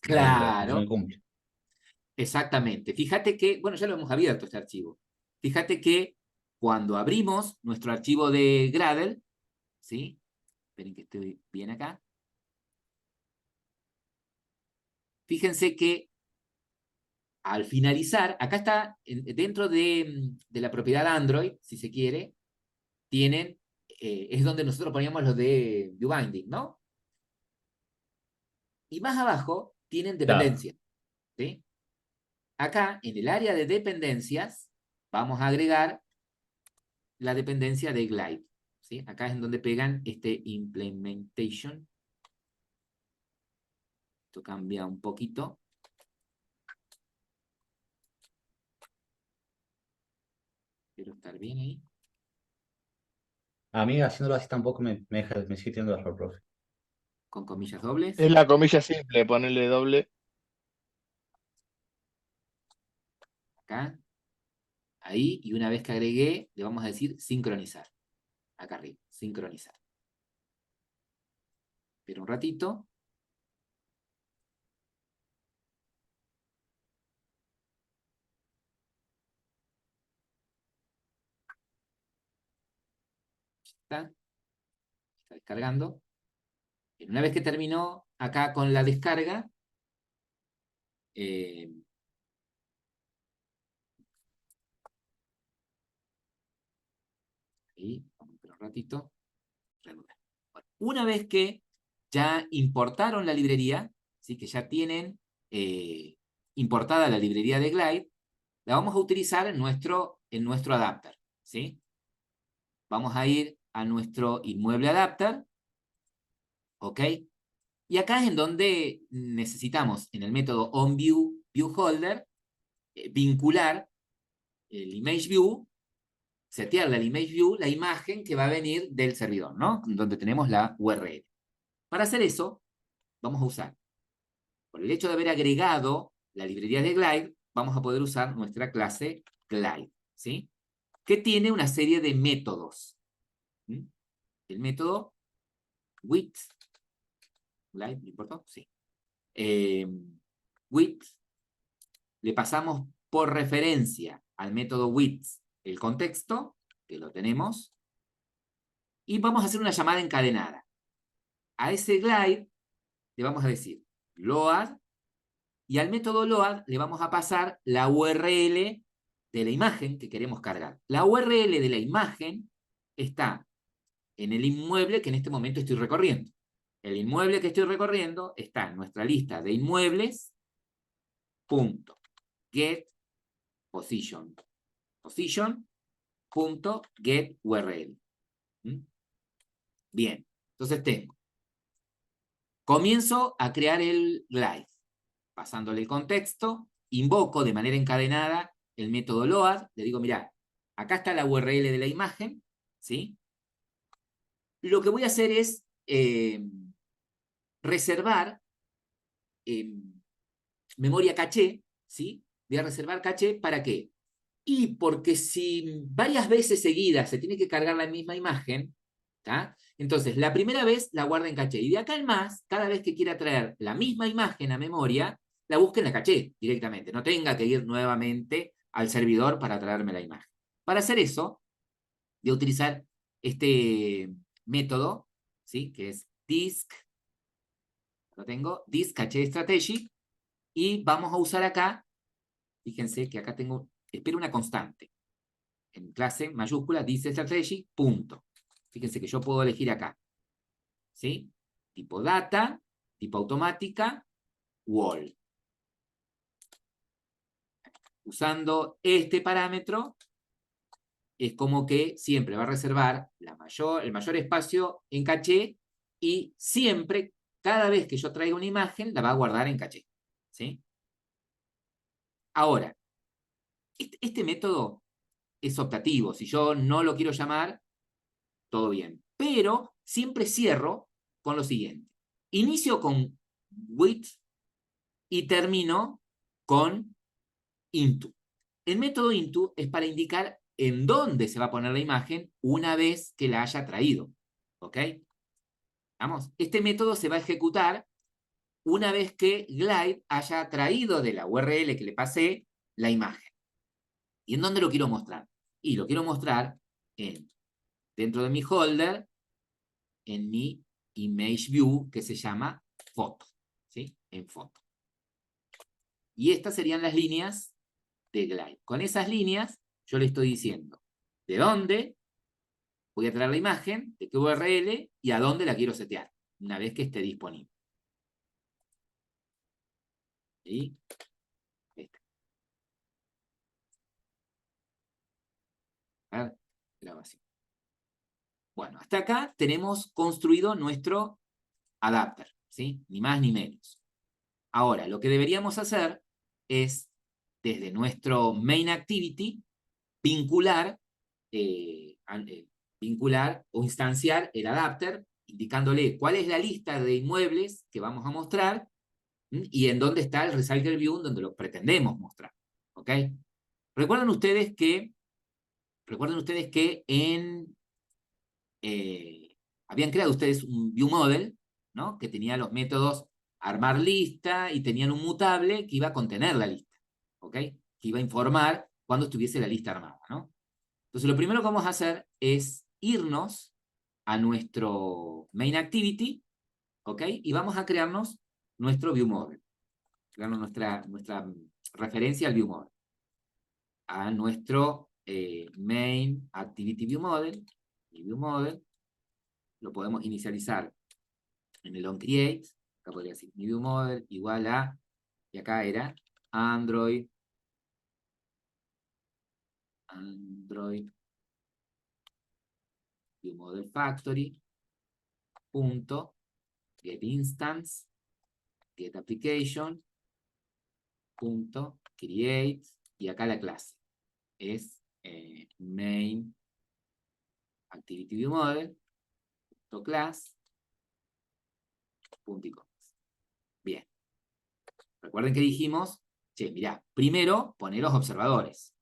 que Claro, cumple. exactamente. Fíjate que, bueno, ya lo hemos abierto este archivo. Fíjate que cuando abrimos nuestro archivo de Gradle, ¿sí? Esperen que estoy bien acá. Fíjense que al finalizar, acá está dentro de la propiedad Android, si se quiere, tienen, es donde nosotros poníamos los de ViewBinding, ¿no? Y más abajo tienen Claro. dependencias, ¿sí? Acá, en el área de dependencias, vamos a agregar la dependencia de Glide, ¿sí? Acá es en donde pegan este implementation. Esto cambia un poquito. Quiero estar bien ahí. A mí haciéndolo así tampoco me sigue teniendo error, profe. Con comillas dobles. Es la comilla simple, ponerle doble. Acá. Ahí. Y una vez que agregué, le vamos a decir sincronizar. Acá arriba. Sincronizar. Espera un ratito. Está descargando. Y una vez que terminó acá con la descarga, ahí, vamos a esperar un ratito. Bueno, una vez que ya importaron la librería, ¿sí? Que ya tienen importada la librería de Glide, la vamos a utilizar en nuestro adapter, ¿sí? Vamos a ir a nuestro inmueble adapter, ¿ok? Y acá es en donde necesitamos, en el método onViewHolder, vincular el ImageView, setearle al ImageView la imagen que va a venir del servidor, ¿no? Donde tenemos la URL. Para hacer eso, vamos a usar, por el hecho de haber agregado la librería de Glide, vamos a poder usar nuestra clase Glide, ¿sí? Que tiene una serie de métodos. ¿Mm? El método width, Glide, ¿me importó? Sí. Width, le pasamos por referencia al método width el contexto, que lo tenemos, y vamos a hacer una llamada encadenada. A ese Glide le vamos a decir load, y al método load le vamos a pasar la URL de la imagen que queremos cargar. La URL de la imagen está en el inmueble que en este momento estoy recorriendo. El inmueble que estoy recorriendo está en nuestra lista de inmuebles, punto, get position, punto, get URL. ¿Mm? Bien, entonces tengo, comienzo a crear el Glide, pasándole el contexto, invoco de manera encadenada el método load, le digo, mirá, acá está la URL de la imagen, ¿sí? Lo que voy a hacer es reservar memoria caché, ¿sí? Voy a reservar caché, ¿para qué? Y porque si varias veces seguidas se tiene que cargar la misma imagen, ¿tá? Entonces la primera vez la guarda en caché, y de acá en más, cada vez que quiera traer la misma imagen a memoria, la busque en la caché directamente, no tenga que ir nuevamente al servidor para traerme la imagen. Para hacer eso, voy a utilizar este método, ¿sí? Que es disk, lo tengo, disk caché strategy, y vamos a usar acá, fíjense que acá tengo, espero una constante, en clase mayúscula, disk strategy, punto. Fíjense que yo puedo elegir acá, ¿sí? Tipo data, tipo automática, wall. Usando este parámetro, es como que siempre va a reservar el mayor espacio en caché, y siempre, cada vez que yo traiga una imagen, la va a guardar en caché, ¿sí? Ahora, este método es optativo. Si yo no lo quiero llamar, todo bien. Pero siempre cierro con lo siguiente. Inicio con width y termino con into. El método into es para indicar en dónde se va a poner la imagen una vez que la haya traído. ¿Ok? Vamos, este método se va a ejecutar una vez que Glide haya traído de la URL que le pasé la imagen. ¿Y en dónde lo quiero mostrar? Y lo quiero mostrar dentro de mi folder, en mi image view, que se llama foto, ¿sí? En foto. Y estas serían las líneas de Glide. Con esas líneas, yo le estoy diciendo de dónde voy a traer la imagen, de qué URL y a dónde la quiero setear, una vez que esté disponible. ¿Sí? A ver, grabación. Bueno, hasta acá tenemos construido nuestro adapter, ¿sí? Ni más ni menos. Ahora, lo que deberíamos hacer es, desde nuestro main activity, vincular o instanciar el adapter, indicándole cuál es la lista de inmuebles que vamos a mostrar y en dónde está el Recycle View donde lo pretendemos mostrar. ¿Ok? Recuerden ustedes que habían creado ustedes un view model, ¿no? Que tenía los métodos armar lista y tenían un mutable que iba a contener la lista, ¿ok? Que iba a informar cuando estuviese la lista armada, ¿no? Entonces lo primero que vamos a hacer es irnos a nuestro main activity, ¿ok? Y vamos a crearnos nuestro view model, crearnos nuestra referencia al view model, a nuestro main activity view model, y view model lo podemos inicializar en el onCreate. Acá podría decir mi view model igual a, y acá era Android view model factory punto get instance get application punto create, y acá la clase es main activity view model punto class punto icons. Bien, recuerden que dijimos, che, mirá, primero poner los observadores.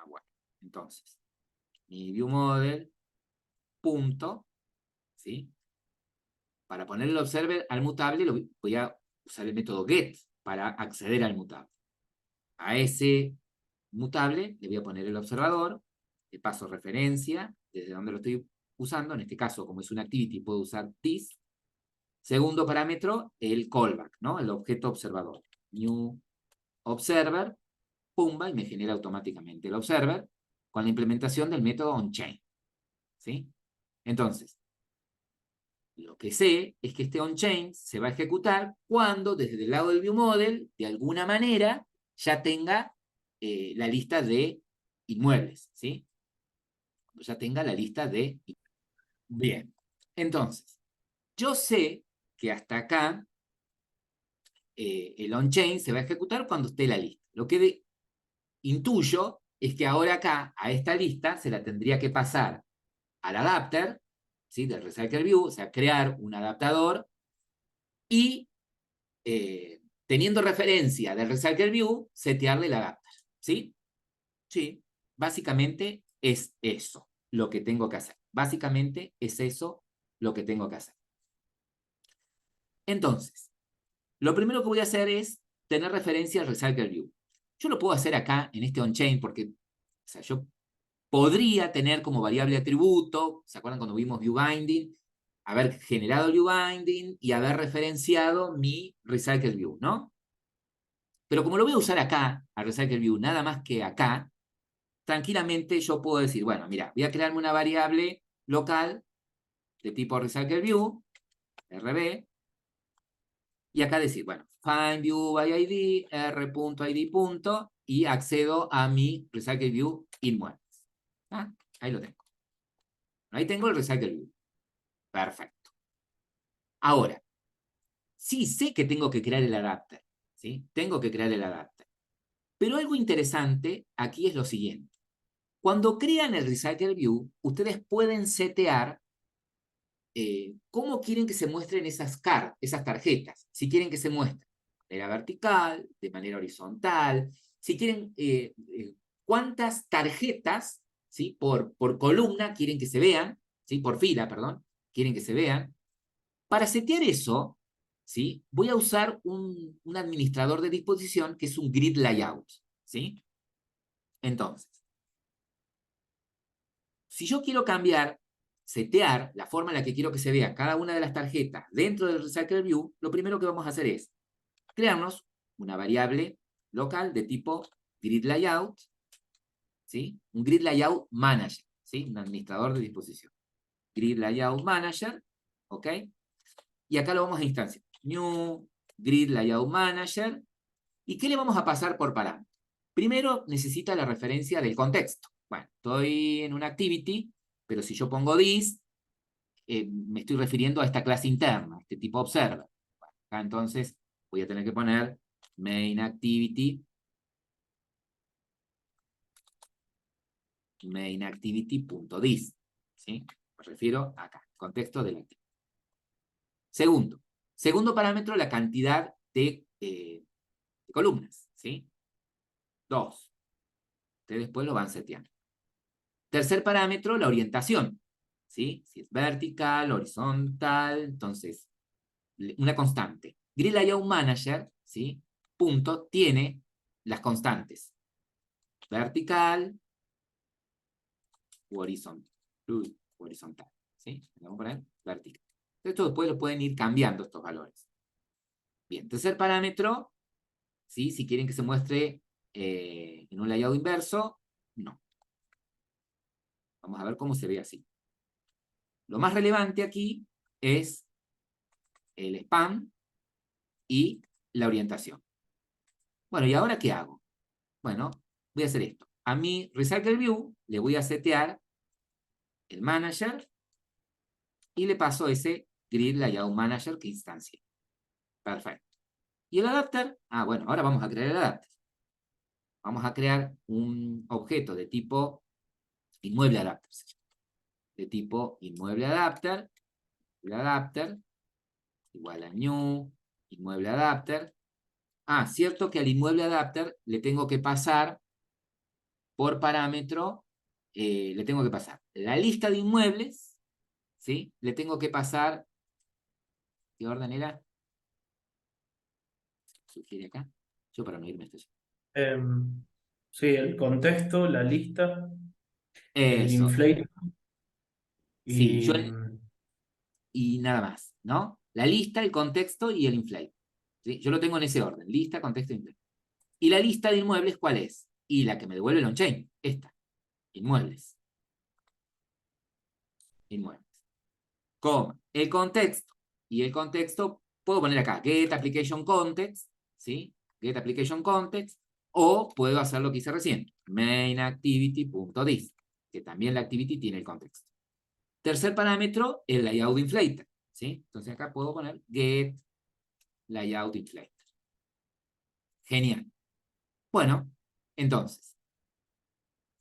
Bueno, entonces mi view model punto, ¿sí? Para poner el observer al mutable voy a usar el método get para acceder al mutable. A ese mutable le voy a poner el observador, le paso referencia desde donde lo estoy usando. En este caso, como es una activity, puedo usar this. Segundo parámetro, el callback, ¿no? El objeto observador. New observer, pumba, y me genera automáticamente el observer con la implementación del método onChain. ¿Sí? Entonces, lo que sé es que este onChain se va a ejecutar cuando desde el lado del viewModel, de alguna manera, ya tenga la lista de inmuebles, ¿sí? Cuando ya tenga la lista de... Bien, entonces, yo sé que hasta acá el onChain se va a ejecutar cuando esté la lista. Lo que intuyo es que ahora acá, a esta lista, se la tendría que pasar al adapter, ¿sí? Del Recycle View, o sea, crear un adaptador y teniendo referencia del Recycle View, setearle el adapter, ¿sí? Sí, básicamente es eso lo que tengo que hacer. Básicamente es eso lo que tengo que hacer. Entonces, lo primero que voy a hacer es tener referencia al Recycle View. Yo lo puedo hacer acá en este onChain porque, o sea, yo podría tener como variable atributo, ¿se acuerdan cuando vimos viewBinding? Haber generado el viewBinding y haber referenciado mi Recycle View, ¿no? Pero como lo voy a usar acá, al Recycle View, nada más que acá, tranquilamente yo puedo decir, bueno, mira, voy a crearme una variable local de tipo Recycle View, RB, y acá decir, bueno, find view by ID, r.id. Y accedo a mi Recycle View inmuebles. ¿Ah? Ahí lo tengo. Ahí tengo el Recycle View. Perfecto. Ahora, sí sé que tengo que crear el adapter, ¿sí? Tengo que crear el adapter. Pero algo interesante aquí es lo siguiente. Cuando crean el Recycle View, ustedes pueden setear cómo quieren que se muestren esas tarjetas, si quieren que se muestren manera vertical, de manera horizontal. Si quieren, cuántas tarjetas, ¿sí? por columna quieren que se vean, ¿sí? Por fila, perdón, quieren que se vean. Para setear eso, ¿sí? Voy a usar un administrador de disposición que es un grid layout, ¿sí? Entonces, si yo quiero cambiar, setear la forma en la que quiero que se vea cada una de las tarjetas dentro del Recycle View, lo primero que vamos a hacer es crearnos una variable local de tipo grid layout, ¿sí? Un grid layout manager, ¿sí? Un administrador de disposición. Grid layout manager, ¿ok? Y acá lo vamos a instanciar. New grid layout manager. ¿Y qué le vamos a pasar por parámetro? Primero necesita la referencia del contexto. Bueno, estoy en una activity, pero si yo pongo this, me estoy refiriendo a esta clase interna, este tipo observer. Bueno, acá entonces voy a tener que poner main activity, mainActivity.this, ¿sí? Me refiero acá, contexto de la actividad. Segundo parámetro, la cantidad de columnas, ¿sí? 2. Ustedes después lo van seteando. Tercer parámetro, la orientación, ¿sí? Si es vertical, horizontal, entonces, una constante. Grid Layout Manager, ¿sí? Punto, tiene las constantes. Vertical u horizontal, ¿sí? Vamos a poner vertical. Esto después lo pueden ir cambiando estos valores. Bien, tercer parámetro, ¿sí? Si quieren que se muestre en un layout inverso, no. Vamos a ver cómo se ve así. Lo más relevante aquí es el spam y la orientación. Bueno, ¿y ahora qué hago? Bueno, voy a hacer esto. A mi Recycle View le voy a setear el manager y le paso ese Grid Layout Manager que instancié. Perfecto. ¿Y el adapter? Ah, bueno, ahora vamos a crear el adapter. Vamos a crear un objeto de tipo inmueble adapter. De tipo inmueble adapter. El adapter igual a new inmueble adapter. Ah, cierto que al inmueble adapter le tengo que pasar por parámetro, le tengo que pasar la lista de inmuebles, ¿sí? Le tengo que pasar, ¿qué orden era? Sugiere acá. Yo para no irme esto. Sí, el contexto, la lista, el Eso. inflate Sí, y y nada más, ¿no? La lista, el contexto y el inflate. ¿Sí? Yo lo tengo en ese orden, lista, contexto, inflate. ¿Y la lista de inmuebles cuál es? Y la que me devuelve el on-chain, esta. Inmuebles. Inmuebles. Coma. El contexto. Y el contexto, puedo poner acá, get application context, ¿sí? Get application context, o puedo hacer lo que hice recién, mainActivity.this, que también la activity tiene el contexto. Tercer parámetro, el layout inflator, ¿sí? Entonces acá puedo poner get layout inflator. Genial. Bueno, entonces,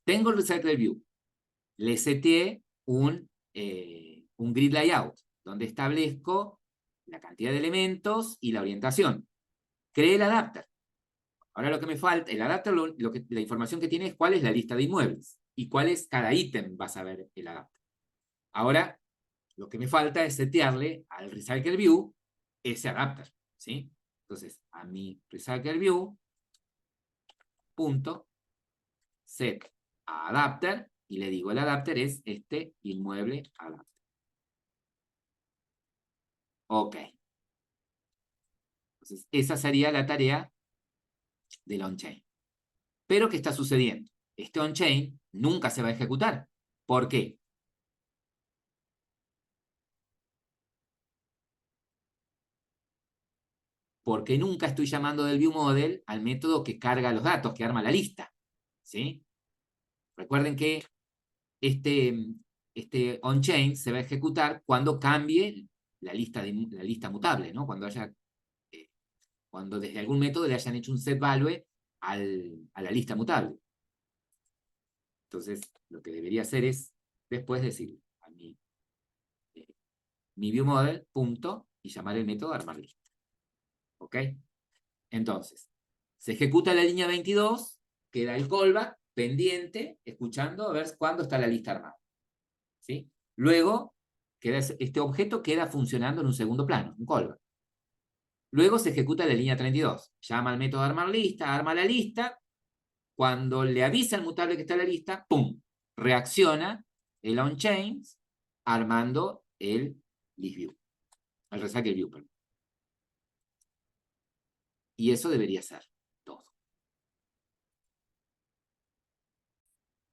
tengo el Recycle View. Le seteé un grid layout, donde establezco la cantidad de elementos y la orientación. Creé el adapter. Ahora lo que me falta, el adapter, la información que tiene es cuál es la lista de inmuebles y cuál es cada ítem, vas a ver el adapter. Ahora, lo que me falta es setearle al Recycle View ese adapter, ¿sí? Entonces, a mi Recycle View, punto, set a adapter, y le digo el adapter es este inmueble adapter. Ok. Entonces, esa sería la tarea del on-chain. Pero, ¿qué está sucediendo? Este on-chain nunca se va a ejecutar. ¿Por qué? Porque nunca estoy llamando del viewModel al método que carga los datos, que arma la lista. ¿Sí? Recuerden que este on-chain se va a ejecutar cuando cambie la lista mutable, ¿no? Cuando desde algún método le hayan hecho un set value a la lista mutable. Entonces, lo que debería hacer es después decir a mi viewModel, punto, y llamar el método armar lista. ¿Ok? Entonces, se ejecuta la línea 22, queda el callback pendiente, escuchando a ver cuándo está la lista armada. ¿Sí? Luego, este objeto queda funcionando en un segundo plano, un callback. Luego se ejecuta la línea 32. Llama al método armar lista, arma la lista. Cuando le avisa al mutable que está en la lista, ¡pum! Reacciona el onChain armando el list view. El recycle view, perdón. Y eso debería ser todo.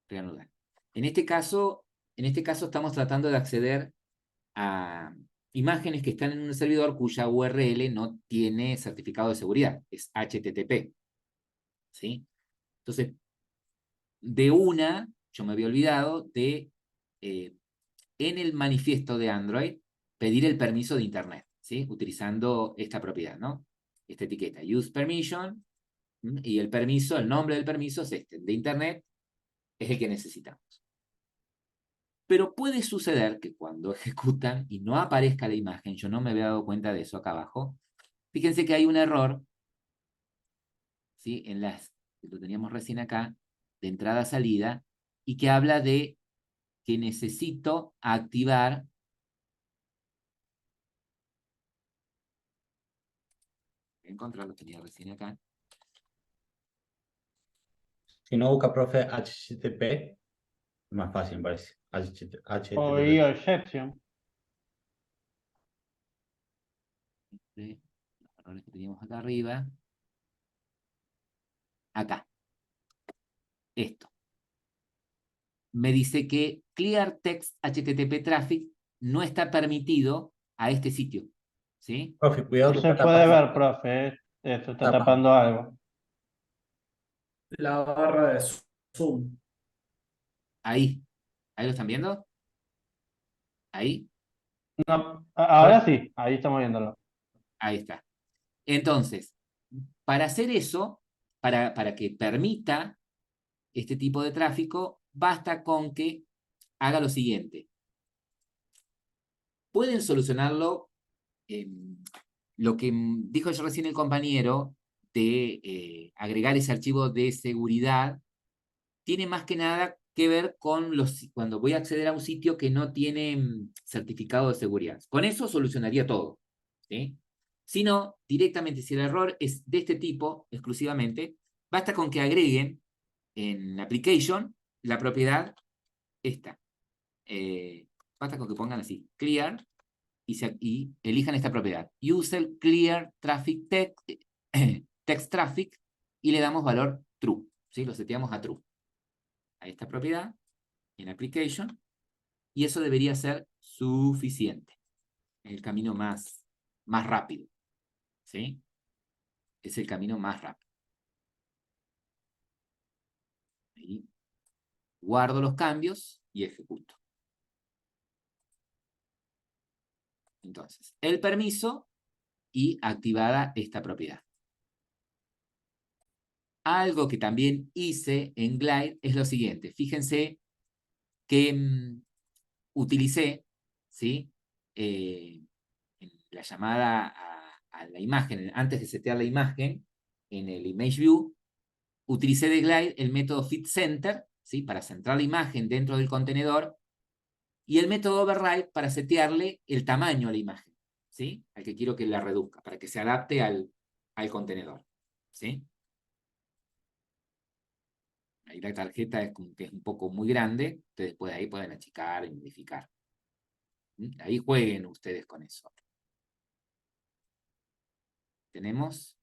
Reanudar. En este caso estamos tratando de acceder a imágenes que están en un servidor cuya URL no tiene certificado de seguridad, es HTTP. ¿Sí? Entonces, yo me había olvidado de, en el manifiesto de Android, pedir el permiso de Internet, ¿sí? Utilizando esta propiedad, ¿no? Esta etiqueta, use permission, y el permiso, el nombre del permiso es este, de Internet, es el que necesitamos. Pero puede suceder que cuando ejecutan y no aparezca la imagen, yo no me había dado cuenta de eso acá abajo, fíjense que hay un error, ¿sí? Lo teníamos recién acá, de entrada-salida, y que habla de que necesito activar encontrarlo, tenía recién acá. Si no busca, profe, HTTP, es más fácil, me parece. O HTTP. objection. Los errores que teníamos acá arriba. Acá. Esto. Me dice que Clear Text HTTP Traffic no está permitido a este sitio. ¿Sí? Profe, cuidado No que se está puede tapando. ver, profe. Esto está Tapando. tapando algo. La barra de Zoom. Ahí. ¿Ahí lo están viendo? Ahí. No, ahora sí, ahí estamos viéndolo. Ahí está. Entonces, para hacer eso, para que permita este tipo de tráfico, basta con que haga lo siguiente. Pueden solucionarlo, lo que dijo yo recién el compañero, de agregar ese archivo de seguridad, tiene más que nada que ver con cuando voy a acceder a un sitio que no tiene certificado de seguridad. Con eso solucionaría todo. ¿Sí? Si no, directamente, si el error es de este tipo, exclusivamente, basta con que agreguen en la application la propiedad esta. Basta con que pongan así, clear, y elijan esta propiedad. Use el clear traffic text traffic, y le damos valor true. ¿Sí? Lo seteamos a true. A esta propiedad, en application, y eso debería ser suficiente. Es el camino más rápido. ¿Sí? Es el camino más rápido. Ahí. Guardo los cambios y ejecuto. Entonces, el permiso y activada esta propiedad. Algo que también hice en Glide es lo siguiente. Fíjense que utilicé, ¿sí? En la llamada a la imagen, antes de setear la imagen, en el Image View, utilicé de Glide el método FitCenter, ¿sí? Para centrar la imagen dentro del contenedor, y el método Override para setearle el tamaño a la imagen, ¿sí? Al que quiero que la reduzca, para que se adapte al contenedor, ¿sí? Ahí la tarjeta es como que es un poco muy grande, entonces después de ahí pueden achicar y modificar. Ahí jueguen ustedes con eso. Tenemos